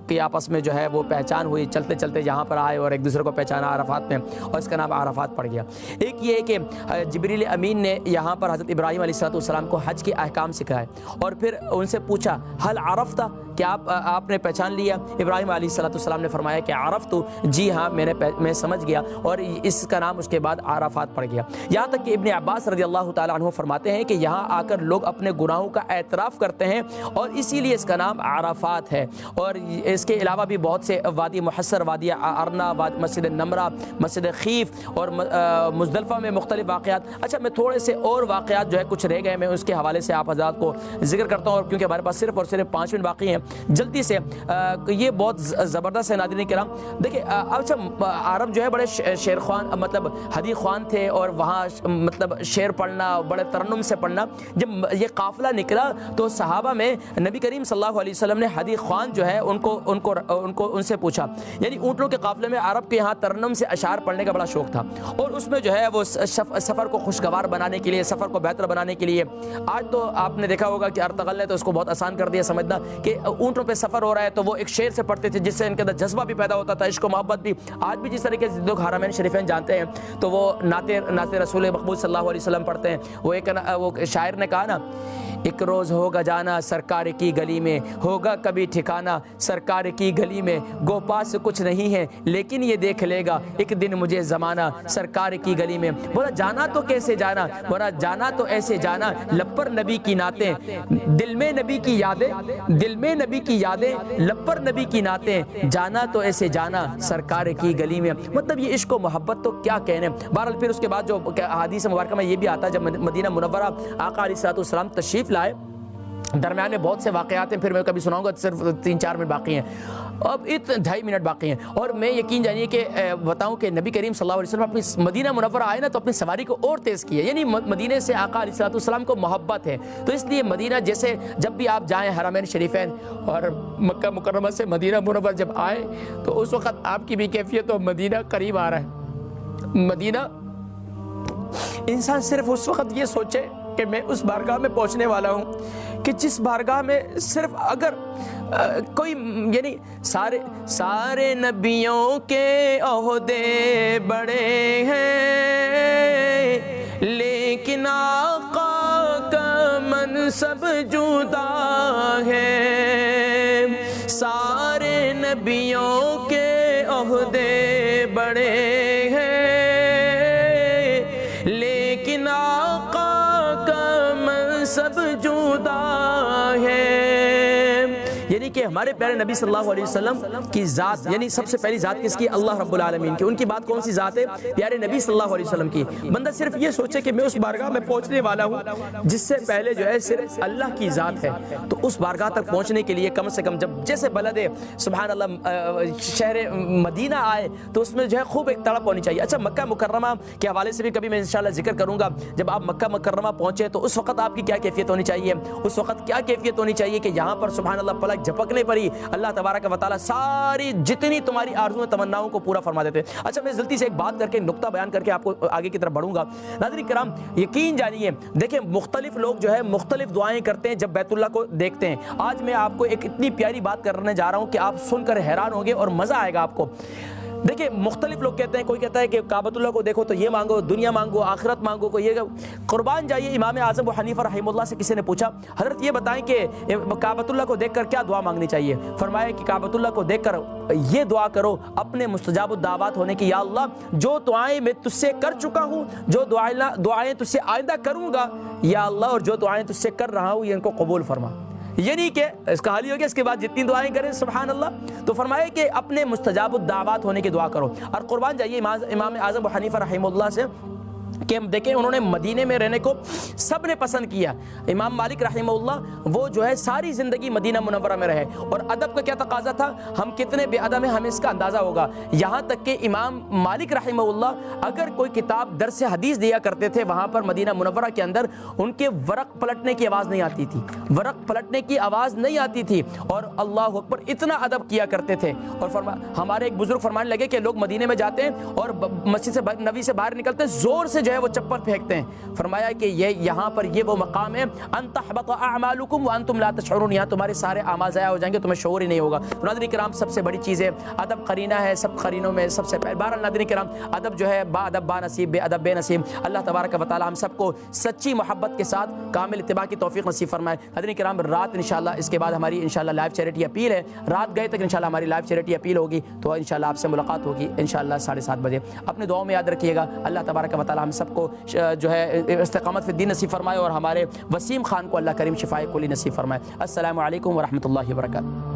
کی آپس میں جو ہے وہ پہچان ہوئی، چلتے چلتے یہاں پر آئے اور ایک دوسرے کو پہچانا عرفات میں، اور اس کا نام عرفات پڑ گیا. ایک یہ ہے کہ جبریل امین نے یہاں پر حضرت ابراہیم علیہ السلام کو حج کے احکام سکھائے، اور پھر ان سے پوچھا حل عرفت، کیا آپ نے پہچان لیا؟ ابراہیم علیہ السلام نے فرمایا کہ عرفت، جی ہاں میں سمجھ گیا، اور اس کا نام اس کے بعد عرفات پڑ گیا. یہاں تک کہ ابن عباس رضی اللہ تعالیٰ عنہ فرماتے ہیں کہ یہاں آ کر لوگ اپنے گناہوں کا اعتراف کرتے ہیں، اور اسی لیے اس کا نام عرفات ہے. اور اس کے علاوہ بھی بہت سے وادی محصر، وادی ارنا، مسجد نمرہ، مسجد خیف اور مزدلفہ میں مختلف واقعات. اچھا میں تھوڑے سے اور واقعات جو ہے کچھ رہ گئے، میں اس کے حوالے سے آپ حضرات کو ذکر کرتا ہوں، اور کیونکہ ہمارے پاس صرف اور صرف 5 منٹ باقی ہیں جلدی سے. یہ بہت زبردست ہے ناظرین کرام. دیکھیں اچھا عرب جو ہے بڑے شعر خوان، مطلب حدیث خوان تھے، اور وہاں مطلب شعر پڑھنا، بڑے ترنم سے پڑھنا. جب یہ قافلہ نکلا تو صحابہ میں نبی کریم صلی اللہ علیہ وسلم نے حدیث خوان جو ہے ان سے پوچھا، یعنی اونٹوں کے قافلے میں عرب کے یہاں ترنم سے اشعار پڑھنے کا بڑا شوق تھا، اور اس میں جو ہے وہ سفر کو خوشگوار بنانے کے لیے، سفر کو بہتر بنانے کے لیے. آج تو آپ نے دیکھا ہوگا کہ ارطغرل نے تو اس کو بہت آسان کر دیا سمجھنا کہ اونٹوں پہ سفر ہو رہا ہے، تو وہ ایک شعر سے پڑھتے تھے جس سے ان کے اندر جذبہ بھی پیدا ہوتا تھا، عشق و محبت بھی. آج بھی جس طریقے سے لوگ حرمین شریفین جانتے ہیں تو وہ نعت رسول مقبول صلی اللہ علیہ وسلم پڑھتے ہیں. وہ شاعر نے کہا نا، ایک روز ہوگا جانا سرکار کی گلی میں، ہوگا کبھی ٹھکانا سرکار کی گلی میں، گو پاس کچھ نہیں ہے لیکن یہ دیکھ لے گا ایک دن مجھے زمانہ سرکار کی گلی میں. بولا جانا تو کیسے جانا، بولا جانا تو ایسے جانا، لب پر نبی کی نعتیں، دل میں نبی کی یادیں، دل میں نبی کی یادیں، لب پر نبی کی نعتیں، جانا تو ایسے جانا سرکار کی گلی میں. مطلب یہ عشق و محبت تو کیا کہنے. بہرحال پھر اس کے بعد جو حدیث مبارکہ میں یہ بھی آتا ہے، جب مدینہ منورہ آقا علیہ السلام تشریف لائے، درمیان میں بہت سے واقعات ہیں، پھر میں کبھی سناؤں گا، صرف 3-4 منٹ باقی ہیں، اب 2.5 منٹ باقی ہیں. اور میں یقین جانیے کہ بتاؤں کہ نبی کریم صلی اللہ علیہ وسلم اپنی مدینہ منورہ آئے نا تو اپنی سواری کو اور تیز کی ہے، یعنی مدینہ سے آقا علیہ السلام کو محبت ہے. تو اس لیے مدینہ جیسے جب بھی آپ جائیں حرمین شریفین اور مکہ مکرمہ سے مدینہ منورہ جب آئیں تو اس وقت آپ کی بھی کیفیت ہو مدینہ قریب آ رہا ہے. مدینہ انسان صرف اس وقت یہ سوچے کہ میں اس بارگاہ میں پہنچنے والا ہوں کہ جس بارگاہ میں صرف اگر کوئی یعنی سارے نبیوں کے عہدے بڑے ہیں لیکن آقا کا منصب جدا ہے. سارے نبیوں کے عہدے بڑے ہیں لیکن آقا کا منصب جدا ہے. یعنی کہ ہمارے پیارے نبی صلی اللہ علیہ وسلم کی ذات، یعنی سب سے پہلی ذات کس کی؟ اللہ رب العالمین کی. ان کی بات کون سی ذات ہے؟ پیارے نبی صلی اللہ علیہ وسلم کی. بندہ صرف یہ سوچے کہ میں اس بارگاہ میں پہنچنے والا ہوں جس سے پہلے جو ہے صرف اللہ کی ذات ہے، تو اس بارگاہ تک پہنچنے کے لیے کم سے کم جب جیسے بلد سبحان اللہ شہر مدینہ آئے تو اس میں جو ہے خوب ایک تڑپ ہونی چاہیے. اچھا مکہ مکرمہ کے حوالے سے بھی کبھی میں انشاءاللہ ذکر کروں گا. جب آپ مکہ مکرمہ پہنچے تو اس وقت آپ کی کیا کیفیت ہونی چاہیے؟ اس وقت کیا کیفیت ہونی چاہیے کہ یہاں پر سبحان اللہ پلک جھپکنے پر ہی اللہ تبارک و تعالیٰ ساری جتنی تمہاری آرزویں تمناؤں کو پورا فرما دیتے ہیں. اچھا میں جلدی سے ایک بات کر کے نقطہ بیان کر کے آپ کو آگے کی طرف بڑھوں گا. ناظرین کرام یقین جانیے، دیکھیں مختلف لوگ جو ہے مختلف دعائیں کرتے ہیں جب بیت اللہ کو دیکھتے ہیں. آج میں آپ کو ایک اتنی پیاری بات کرنے جا رہا ہوں کہ آپ سن کر حیران ہوں گے اور مزہ آئے گا آپ کو. دیکھیں مختلف لوگ کہتے ہیں، کوئی کہتا ہے کہ کعبۃ اللہ کو دیکھو تو یہ مانگو، دنیا مانگو، آخرت مانگو، کوئی یہ. قربان جائیے امام اعظم ابو حنیفہ رحمہ اللہ سے کسی نے پوچھا حضرت یہ بتائیں کہ کعبۃ اللہ کو دیکھ کر کیا دعا مانگنی چاہیے؟ فرمایا کہ کعبۃ اللہ کو دیکھ کر یہ دعا کرو اپنے مستجاب الدعوات ہونے کی، یا اللہ جو دعائیں میں تجھ سے کر چکا ہوں، جو دعائیں تجھ سے آئندہ کروں گا یا اللہ، اور جو دعائیں تجھ سے کر رہا ہوں یہ ان کو قبول فرما. یعنی کہ اس کا حال ہی ہو گیا اس کے بعد جتنی دعائیں کریں سبحان اللہ. تو فرمائے کہ اپنے مستجاب الدعوات ہونے کی دعا کرو. اور قربان جائیے امام اعظم ابو حنیفہ رحمہ اللہ سے کہ دیکھیں انہوں نے مدینے میں رہنے کو سب نے پسند کیا. امام مالک رحمہ اللہ وہ جو ہے ساری زندگی مدینہ منورہ میں رہے، اور ادب کا کیا تقاضا تھا، ہم کتنے بے ادب ہیں ہمیں اس کا اندازہ ہوگا. یہاں تک کہ امام مالک رحمہ اللہ اگر کوئی کتاب درس حدیث دیا کرتے تھے وہاں پر مدینہ منورہ کے اندر، ان کے ورق پلٹنے کی آواز نہیں آتی تھی، ورق پلٹنے کی آواز نہیں آتی تھی، اور اللہ اکبر اتنا ادب کیا کرتے تھے. اور ہمارے ایک بزرگ فرمانے لگے کہ لوگ مدینے میں جاتے ہیں اور مسجد سے نبی سے باہر نکلتے ہیں زور سے جو ہے وہ چپل پھینکتے ہیں. فرمایا کہ یہاں پر یہ وہ مقام ہے ان تحبط اعمالکم وانتم لا تشعرون، یہاں تمہارے سارے اعمال ضائع ہو جائیں گے، تمہیں شعور ہی نہیں ہوگا. تو ناظرین کرام سب سے بڑی چیز ہے ادب، قرینہ ہے سب قرینوں میں سب سے پہلے. بہرحال ناظرین کرام ادب جو ہے با ادب با نصیب، بے ادب بے نصیب. اللہ تبارک و تعالی ہم سب کو سچی محبت کے ساتھ کامل اتباع کی توفیق نصیب فرمائے. ناظرین کرام رات انشاءاللہ اس کے بعد ہماری انشاءاللہ لائیو چیریٹی اپیل ہے، رات گئے تک انشاءاللہ ہماری لائیو چیریٹی اپیل ہوگی، تو انشاءاللہ آپ سے ملاقات ہوگی انشاءاللہ 7:30 بجے. اپنے دعاؤں میں یاد رکھیے گا. اللہ تبارک و تعالی ہم سب کو جو ہے استقامت فی الدین نصیب فرمائے، اور ہمارے وسیم خان کو اللہ کریم شفائے کلی نصیب فرمائے. السلام علیکم ورحمۃ اللہ وبرکاتہ.